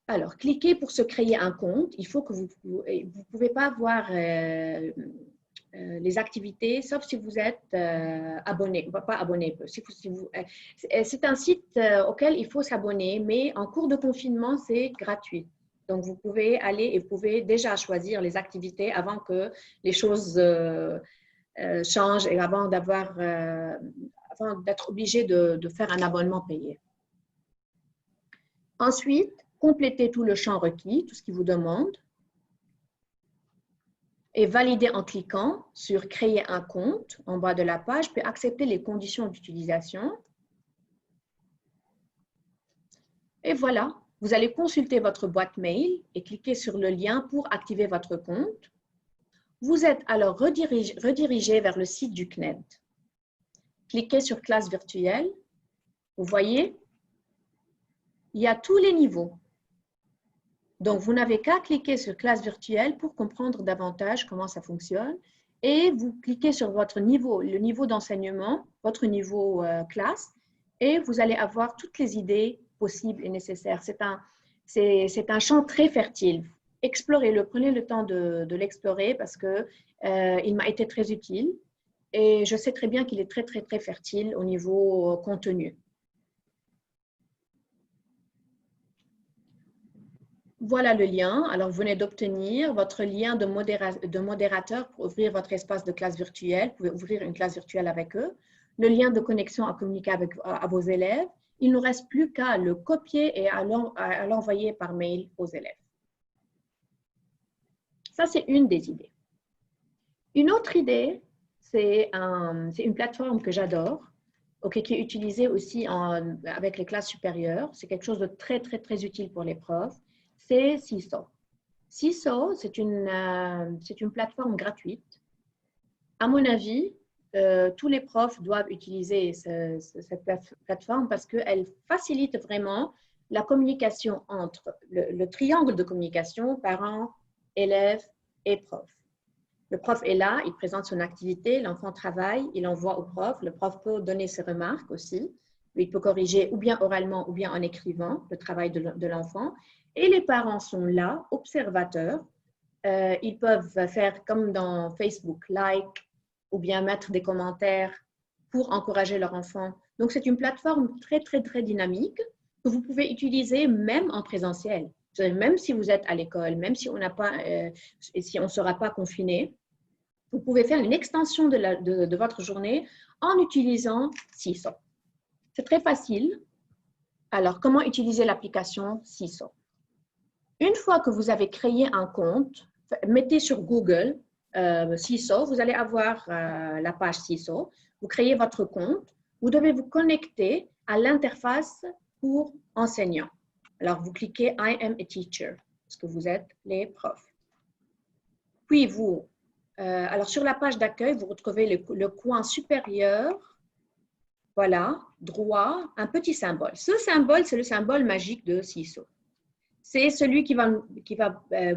Alors, cliquez pour se créer un compte. Il faut que vous ne pouvez pas voir les activités, sauf si vous êtes abonné, pas abonné. C'est un site auquel il faut s'abonner, mais en cours de confinement, c'est gratuit. Donc, vous pouvez aller et vous pouvez déjà choisir les activités avant que les choses changent et avant d'être obligé de faire un abonnement payé. Ensuite, complétez tout le champ requis, tout ce qu'il vous demande. et valider en cliquant sur « Créer un compte » en bas de la page, puis accepter les conditions d'utilisation. Et voilà, vous allez consulter votre boîte mail et cliquer sur le lien pour activer votre compte. Vous êtes alors redirigé vers le site du CNED. Cliquez sur « Classe virtuelle ». Vous voyez, il y a tous les niveaux. Donc, vous n'avez qu'à cliquer sur « Classe virtuelle » pour comprendre davantage comment ça fonctionne. Et vous cliquez sur votre niveau, le niveau d'enseignement, votre niveau classe, et vous allez avoir toutes les idées possibles et nécessaires. C'est un champ très fertile. Explorez-le, prenez le temps de l'explorer parce qu'il m'a été très utile. Et je sais très bien qu'il est très, très, très fertile au niveau contenu. Voilà le lien. Alors, vous venez d'obtenir votre lien de modérateur pour ouvrir votre espace de classe virtuelle. Vous pouvez ouvrir une classe virtuelle avec eux. Le lien de connexion à communiquer à vos élèves. Il ne nous reste plus qu'à le copier et à l'envoyer par mail aux élèves. Ça, c'est une des idées. Une autre idée, c'est une plateforme que j'adore, qui est utilisée aussi avec les classes supérieures. C'est quelque chose de très, très, très utile pour les profs. C'est Seesaw. Seesaw, c'est une plateforme gratuite. À mon avis, tous les profs doivent utiliser cette plateforme parce qu'elle facilite vraiment la communication entre le triangle de communication, parents, élèves et profs. Le prof est là, il présente son activité, l'enfant travaille, il envoie au prof. Le prof peut donner ses remarques aussi. Il peut corriger ou bien oralement ou bien en écrivant le travail de l'enfant. Et les parents sont là, observateurs. Ils peuvent faire comme dans Facebook, like, ou bien mettre des commentaires pour encourager leur enfant. Donc, c'est une plateforme très, très, très dynamique que vous pouvez utiliser même en présentiel. Même si vous êtes à l'école, même si on ne sera pas confiné, vous pouvez faire une extension de votre journée en utilisant Seesaw. C'est très facile. Alors, comment utiliser l'application Seesaw? Une fois que vous avez créé un compte, mettez sur Google Seesaw, vous allez avoir la page Seesaw. Vous créez votre compte. Vous devez vous connecter à l'interface pour enseignants. Alors, vous cliquez « I am a teacher » parce que vous êtes les profs. Puis, alors sur la page d'accueil, vous retrouvez le coin supérieur, voilà, droit, un petit symbole. Ce symbole, c'est le symbole magique de Seesaw. C'est celui qui va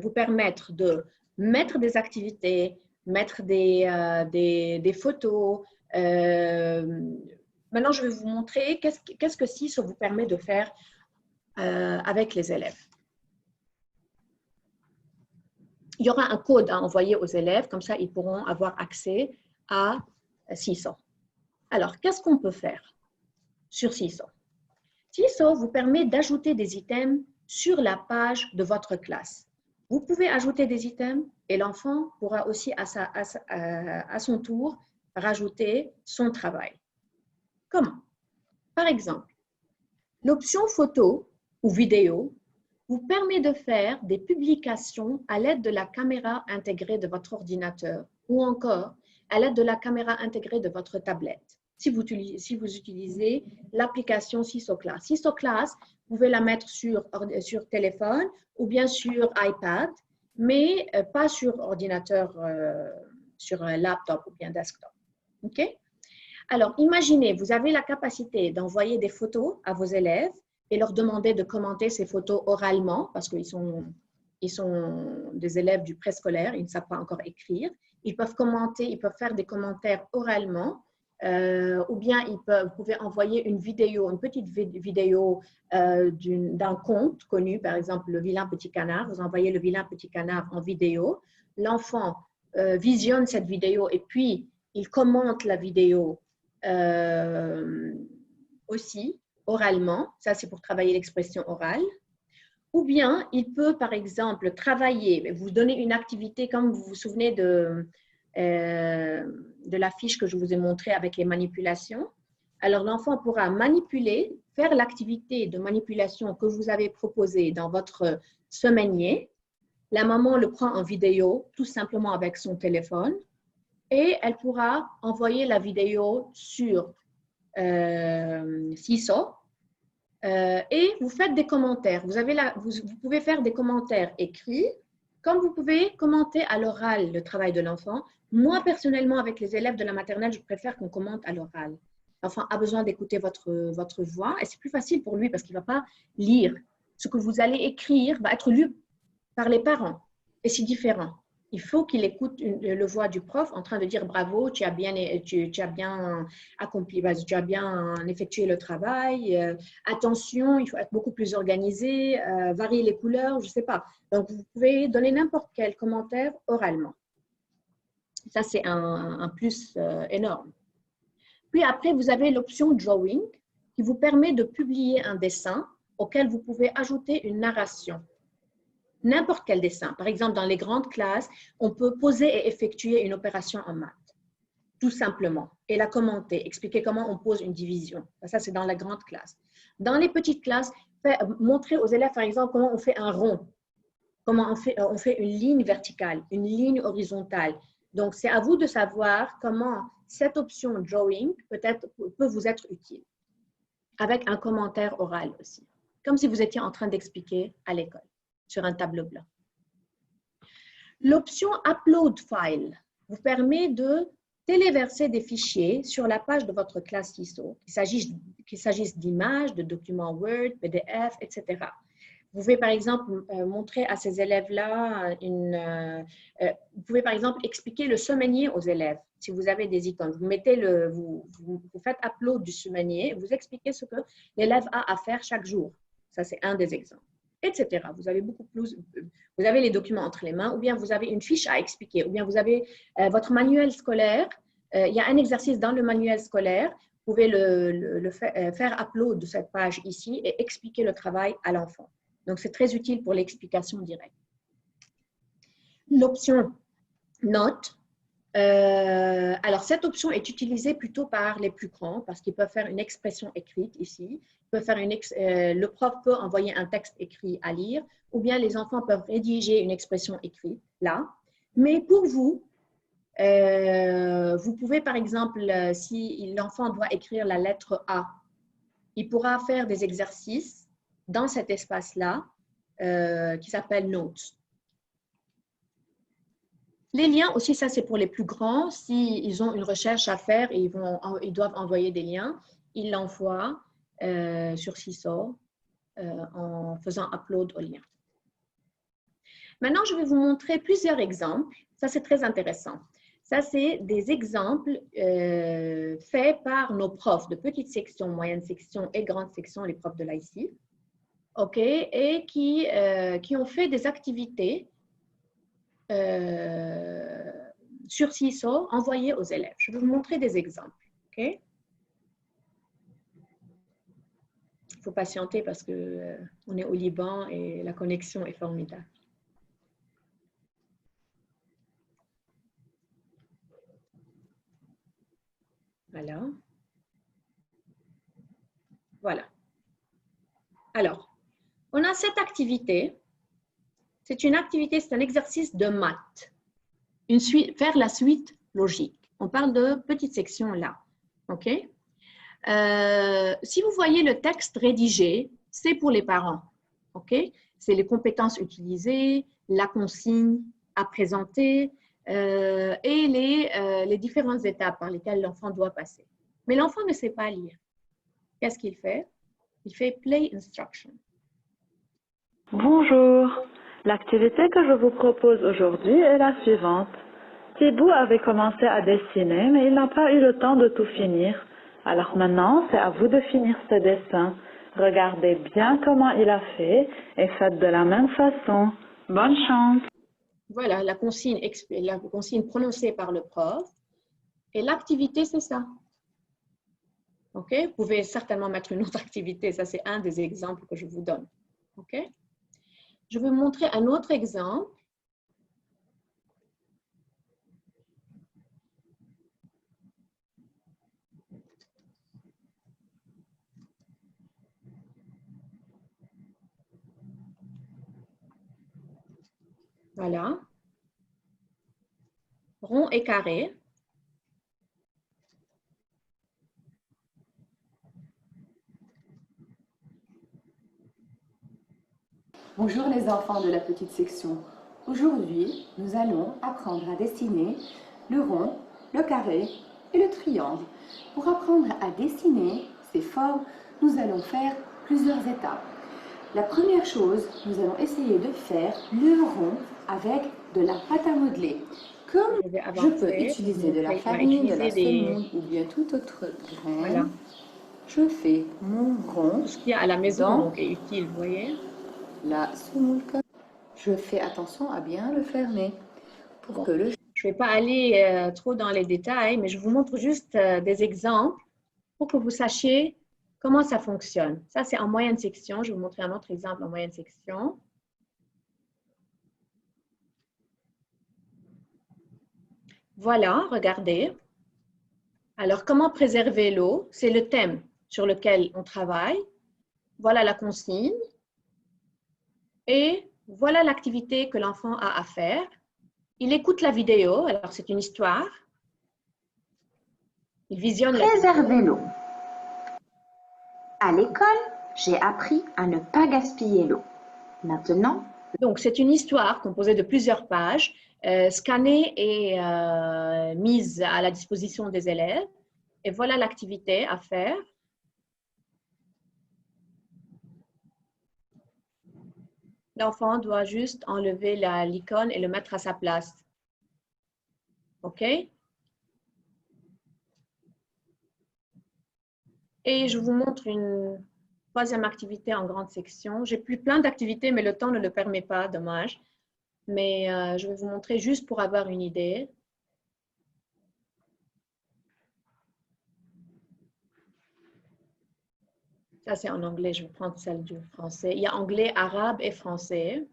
vous permettre de mettre des activités, mettre des photos. Maintenant, je vais vous montrer qu'est-ce que Seesaw vous permet de faire avec les élèves. Il y aura un code à envoyer aux élèves, comme ça, ils pourront avoir accès à Seesaw. Alors, qu'est-ce qu'on peut faire sur Seesaw? Seesaw vous permet d'ajouter des items sur la page de votre classe. Vous pouvez ajouter des items et l'enfant pourra aussi à son tour rajouter son travail. Comment? Par exemple, l'option photo ou vidéo vous permet de faire des publications à l'aide de la caméra intégrée de votre ordinateur ou encore à l'aide de la caméra intégrée de votre tablette. Si vous utilisez l'application Seesaw Class. Seesaw Class, vous pouvez la mettre sur téléphone ou bien sur iPad, mais pas sur ordinateur, sur un laptop ou bien desktop. OK? Alors, imaginez, vous avez la capacité d'envoyer des photos à vos élèves et leur demander de commenter ces photos oralement parce qu'ils sont des élèves du préscolaire, ils ne savent pas encore écrire. Ils peuvent commenter, ils peuvent faire des commentaires oralement ou bien vous pouvez envoyer une vidéo, une petite vidéo d'un conte connu, par exemple Le Vilain Petit Canard. Vous envoyez Le Vilain Petit Canard en vidéo. L'enfant visionne cette vidéo et puis il commente la vidéo aussi oralement. Ça, c'est pour travailler l'expression orale. Ou bien, il peut, par exemple, travailler, vous donner une activité, comme vous vous souvenez de la fiche que je vous ai montrée avec les manipulations. Alors, l'enfant pourra manipuler, faire l'activité de manipulation que vous avez proposée dans votre semainier. La maman le prend en vidéo, tout simplement avec son téléphone, et elle pourra envoyer la vidéo sur Seesaw. Et vous faites des commentaires. Vous pouvez faire des commentaires écrits, comme vous pouvez commenter à l'oral le travail de l'enfant. Moi, personnellement, avec les élèves de la maternelle, je préfère qu'on commente à l'oral. L'enfant a besoin d'écouter votre voix et c'est plus facile pour lui parce qu'il ne va pas lire. Ce que vous allez écrire va être lu par les parents et c'est différent. Il faut qu'il écoute le voix du prof en train de dire bravo, tu as bien accompli, tu as bien effectué le travail. Attention, il faut être beaucoup plus organisé, varier les couleurs, je ne sais pas. Donc, vous pouvez donner n'importe quel commentaire oralement. Ça, c'est un plus énorme. Puis après, vous avez l'option Drawing qui vous permet de publier un dessin auquel vous pouvez ajouter une narration. N'importe quel dessin. Par exemple, dans les grandes classes, on peut poser et effectuer une opération en maths, tout simplement, et la commenter, expliquer comment on pose une division. Ça, c'est dans la grande classe. Dans les petites classes, montrer aux élèves, par exemple, comment on fait un rond, comment on fait une ligne verticale, une ligne horizontale. Donc, c'est à vous de savoir comment cette option Drawing peut vous être utile, avec un commentaire oral aussi, comme si vous étiez en train d'expliquer à l'école sur un tableau blanc. L'option Upload File vous permet de téléverser des fichiers sur la page de votre classe Seesaw, qu'il s'agisse d'images, de documents Word, PDF, etc. Vous pouvez par exemple montrer à ces élèves-là, vous pouvez par exemple expliquer le semainier aux élèves. Si vous avez des icônes, vous faites upload du semainier, vous expliquez ce que l'élève a à faire chaque jour. Ça, c'est un des exemples, etc. Vous avez beaucoup plus, vous avez les documents entre les mains, ou bien vous avez une fiche à expliquer, ou bien vous avez votre manuel scolaire. Il y a un exercice dans le manuel scolaire. Vous pouvez faire upload de cette page ici et expliquer le travail à l'enfant. Donc, c'est très utile pour l'explication directe. L'option Note. Alors, cette option est utilisée plutôt par les plus grands parce qu'ils peuvent faire une expression écrite ici. Le prof peut envoyer un texte écrit à lire ou bien les enfants peuvent rédiger une expression écrite là. Mais pour vous, vous pouvez par exemple, si l'enfant doit écrire la lettre A, il pourra faire des exercices dans cet espace-là qui s'appelle Notes. Les liens aussi, ça c'est pour les plus grands. S'ils ont une recherche à faire et ils doivent envoyer des liens, ils l'envoient sur Seesaw en faisant upload au lien. Maintenant, je vais vous montrer plusieurs exemples. Ça, c'est très intéressant. Ça, c'est des exemples faits par nos profs de petite section, moyenne section et grande section, les profs de l'IC. OK, et qui ont fait des activités sur Seesaw envoyées aux élèves. Je vais vous montrer des exemples. OK? Il faut patienter parce qu'on est au Liban et la connexion est formidable. Voilà. Voilà. Alors, on a cette activité. C'est une activité, c'est un exercice de maths. Faire la suite logique. On parle de petite section là. OK? Si vous voyez le texte rédigé, c'est pour les parents. OK? C'est les compétences utilisées, la consigne à présenter et les différentes étapes par lesquelles l'enfant doit passer. Mais l'enfant ne sait pas lire. Qu'est-ce qu'il fait? Il fait Play Instruction. Bonjour. L'activité que je vous propose aujourd'hui est la suivante. Thibaut avait commencé à dessiner, mais il n'a pas eu le temps de tout finir. Alors maintenant, c'est à vous de finir ce dessin. Regardez bien comment il a fait et faites de la même façon. Bonne chance! Voilà, la consigne prononcée par le prof. Et l'activité, c'est ça. OK? Vous pouvez certainement mettre une autre activité. Ça, c'est un des exemples que je vous donne. OK? Je vais vous montrer un autre exemple. Voilà. Rond et carré. Bonjour les enfants de la petite section. Aujourd'hui, nous allons apprendre à dessiner le rond, le carré et le triangle. Pour apprendre à dessiner ces formes, nous allons faire plusieurs étapes. La première chose, nous allons essayer de faire le rond avec de la pâte à modeler. Comme je peux utiliser de la farine, de la semoule ou bien tout autre grain, voilà. Je fais mon rond. Tout ce qu'il y a à la maison donc, est utile, vous voyez. La semoule. Je fais attention à bien le fermer pour que le... Je ne vais pas aller trop dans les détails, mais je vous montre juste des exemples pour que vous sachiez comment ça fonctionne. Ça, c'est en moyenne section. Je vais vous montrer un autre exemple en moyenne section. Voilà, regardez. Alors, comment préserver l'eau? C'est le thème sur lequel on travaille. Voilà la consigne. Et voilà l'activité que l'enfant a à faire. Il écoute la vidéo, alors c'est une histoire. Il visionne la vidéo. Préserver l'eau. À l'école, j'ai appris à ne pas gaspiller l'eau. Maintenant, donc c'est une histoire composée de plusieurs pages, scannée et mise à la disposition des élèves. Et voilà l'activité à faire. L'enfant doit juste enlever l'icône et le mettre à sa place. OK? Et je vous montre une troisième activité en grande section. J'ai plein d'activités, mais le temps ne le permet pas, dommage. Mais je vais vous montrer juste pour avoir une idée. Ça, c'est en anglais. Je vais prendre celle du français. Il y a anglais, arabe et français.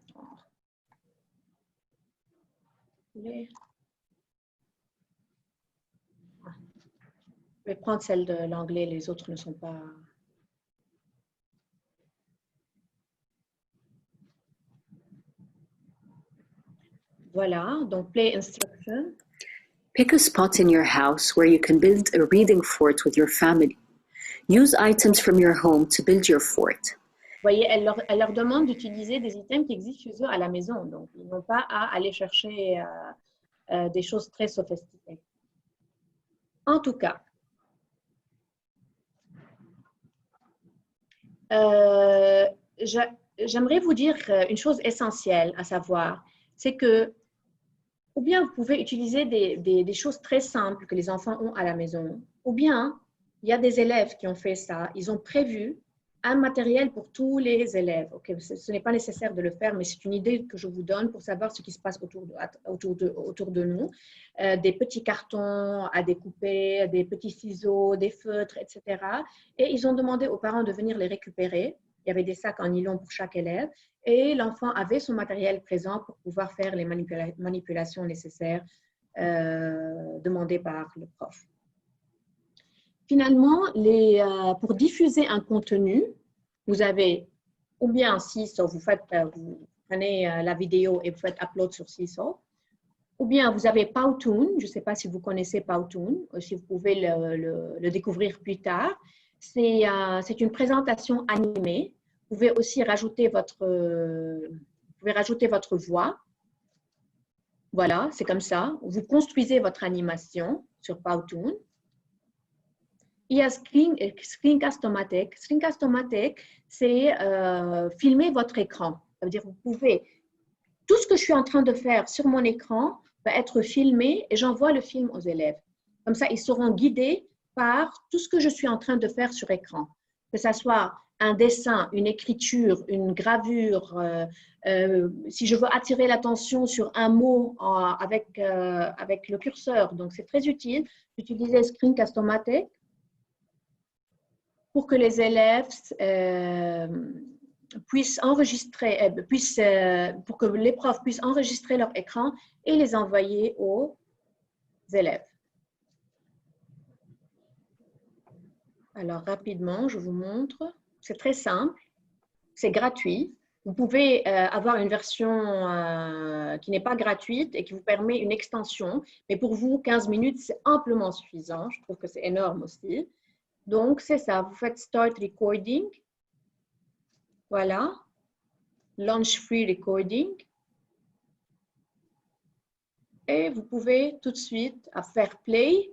Je vais prendre celle de l'anglais. Les autres ne sont pas... Voilà. Donc, play instruction. Pick a spot in your house where you can build a reading fort with your family. Use items from your home to build your fort. Vous voyez, elle leur demande d'utiliser des items qui existent chez eux à la maison. Donc, ils n'ont pas à aller chercher des choses très sophistiquées. En tout cas, j'aimerais vous dire une chose essentielle à savoir, c'est que ou bien vous pouvez utiliser des choses très simples que les enfants ont à la maison, ou bien il y a des élèves qui ont fait ça, ils ont prévu un matériel pour tous les élèves. Okay, ce n'est pas nécessaire de le faire, mais c'est une idée que je vous donne pour savoir ce qui se passe autour de nous. Des petits cartons à découper, des petits ciseaux, des feutres, etc. Et ils ont demandé aux parents de venir les récupérer. Il y avait des sacs en nylon pour chaque élève. Et l'enfant avait son matériel présent pour pouvoir faire les manipulations nécessaires demandées par le prof. Finalement, pour diffuser un contenu, vous avez ou bien Seesaw, vous prenez la vidéo et vous faites upload sur Seesaw, ou bien vous avez Powtoon, je ne sais pas si vous connaissez Powtoon, si vous pouvez le découvrir plus tard. C'est une présentation animée. Vous pouvez aussi rajouter votre voix. Voilà, c'est comme ça. Vous construisez votre animation sur Powtoon. Il y a Screencast-O-Matic. Screencast-O-Matic, c'est filmer votre écran. Ça veut dire que vous pouvez, tout ce que je suis en train de faire sur mon écran va être filmé et j'envoie le film aux élèves. Comme ça, ils seront guidés par tout ce que je suis en train de faire sur écran. Que ce soit un dessin, une écriture, une gravure, si je veux attirer l'attention sur un mot avec le curseur. Donc, c'est très utile d'utiliser Screencast-O-Matic pour que les élèves puissent enregistrer, pour que les profs puissent enregistrer leur écran et les envoyer aux élèves. Alors, rapidement, je vous montre. C'est très simple, c'est gratuit. Vous pouvez avoir une version qui n'est pas gratuite et qui vous permet une extension. Mais pour vous, 15 minutes, c'est amplement suffisant. Je trouve que c'est énorme aussi. Donc, c'est ça. Vous faites Start Recording. Voilà. Launch Free Recording. Et vous pouvez tout de suite faire Play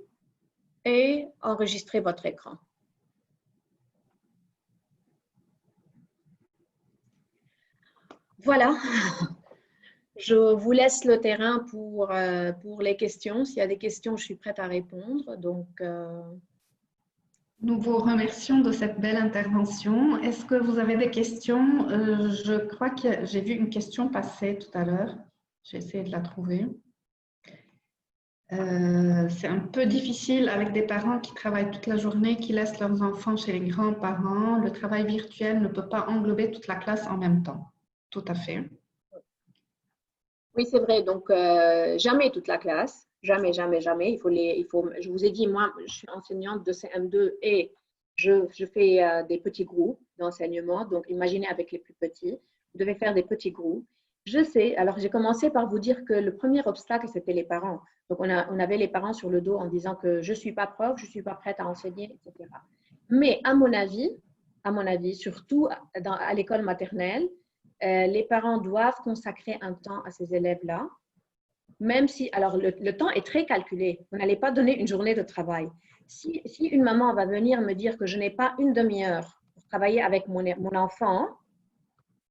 et enregistrer votre écran. Voilà, je vous laisse le terrain pour les questions. S'il y a des questions, je suis prête à répondre. Donc, nous vous remercions de cette belle intervention. Est-ce que vous avez des questions? Je crois que j'ai vu une question passer tout à l'heure. J'ai essayé de la trouver. C'est un peu difficile avec des parents qui travaillent toute la journée, qui laissent leurs enfants chez les grands-parents. Le travail virtuel ne peut pas englober toute la classe en même temps. Tout à fait. Oui, c'est vrai. Donc, jamais toute la classe. Jamais, jamais, jamais. Je vous ai dit, moi, je suis enseignante de CM2 et je fais des petits groupes d'enseignement. Donc, imaginez avec les plus petits. Vous devez faire des petits groupes. Je sais. Alors, j'ai commencé par vous dire que le premier obstacle, c'était les parents. Donc, on avait les parents sur le dos en disant que je ne suis pas prof, je ne suis pas prête à enseigner, etc. Mais à mon avis, surtout à l'école maternelle, les parents doivent consacrer un temps à ces élèves-là, même si, alors le temps est très calculé. Vous n'allez pas donner une journée de travail. Si une maman va venir me dire que je n'ai pas une demi-heure pour travailler avec mon enfant,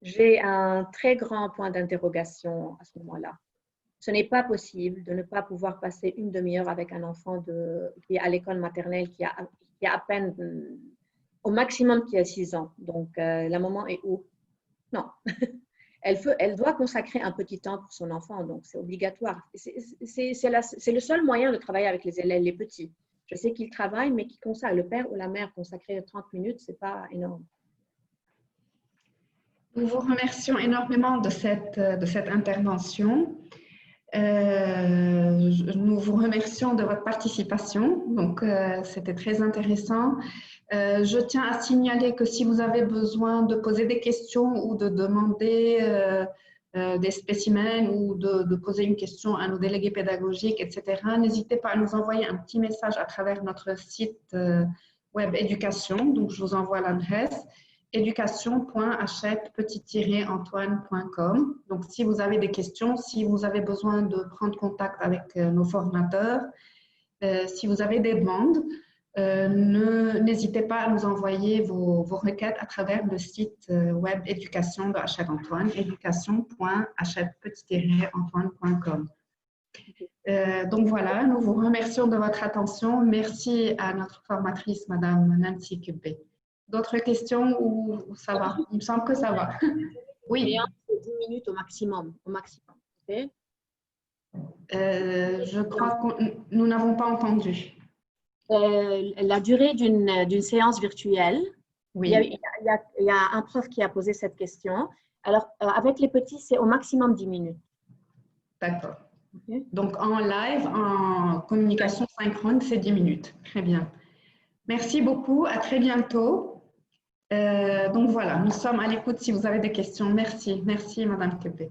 j'ai un très grand point d'interrogation à ce moment-là. Ce n'est pas possible de ne pas pouvoir passer une demi-heure avec un enfant qui est à l'école maternelle, qui a à peine, au maximum, qui a 6 ans. Donc, la maman est où? Non. Elle doit consacrer un petit temps pour son enfant, donc c'est obligatoire. C'est le seul moyen de travailler avec les élèves, les petits. Je sais qu'ils travaillent, mais qu'ils consacrent, le père ou la mère consacrer 30 minutes, ce n'est pas énorme. Nous vous remercions énormément de cette intervention. Nous vous remercions de votre participation. Donc, c'était très intéressant. Je tiens à signaler que si vous avez besoin de poser des questions ou de demander des spécimens ou de poser une question à nos délégués pédagogiques, etc., n'hésitez pas à nous envoyer un petit message à travers notre site web éducation. Donc, je vous envoie l'adresse education.hachette-antoine.com. Donc, si vous avez des questions, si vous avez besoin de prendre contact avec nos formateurs, si vous avez des demandes, n'hésitez pas à nous envoyer vos requêtes à travers le site web éducation de Hachette Antoine, education.hachette-antoine.com. Donc voilà, nous vous remercions de votre attention. Merci à notre formatrice, Madame Nancy Kebbe. D'autres questions ou ça va? Il me semble que ça va. Oui. 10 minutes au maximum. Okay? Je crois que nous n'avons pas entendu. La durée d'une séance virtuelle. Oui. Il y a un prof qui a posé cette question. Alors, avec les petits, c'est au maximum 10 minutes. D'accord. Okay. Donc, en live, en communication synchrone, c'est 10 minutes. Très bien. Merci beaucoup. À très bientôt. Donc, voilà, nous sommes à l'écoute si vous avez des questions. Merci. Merci, Madame Kebbe.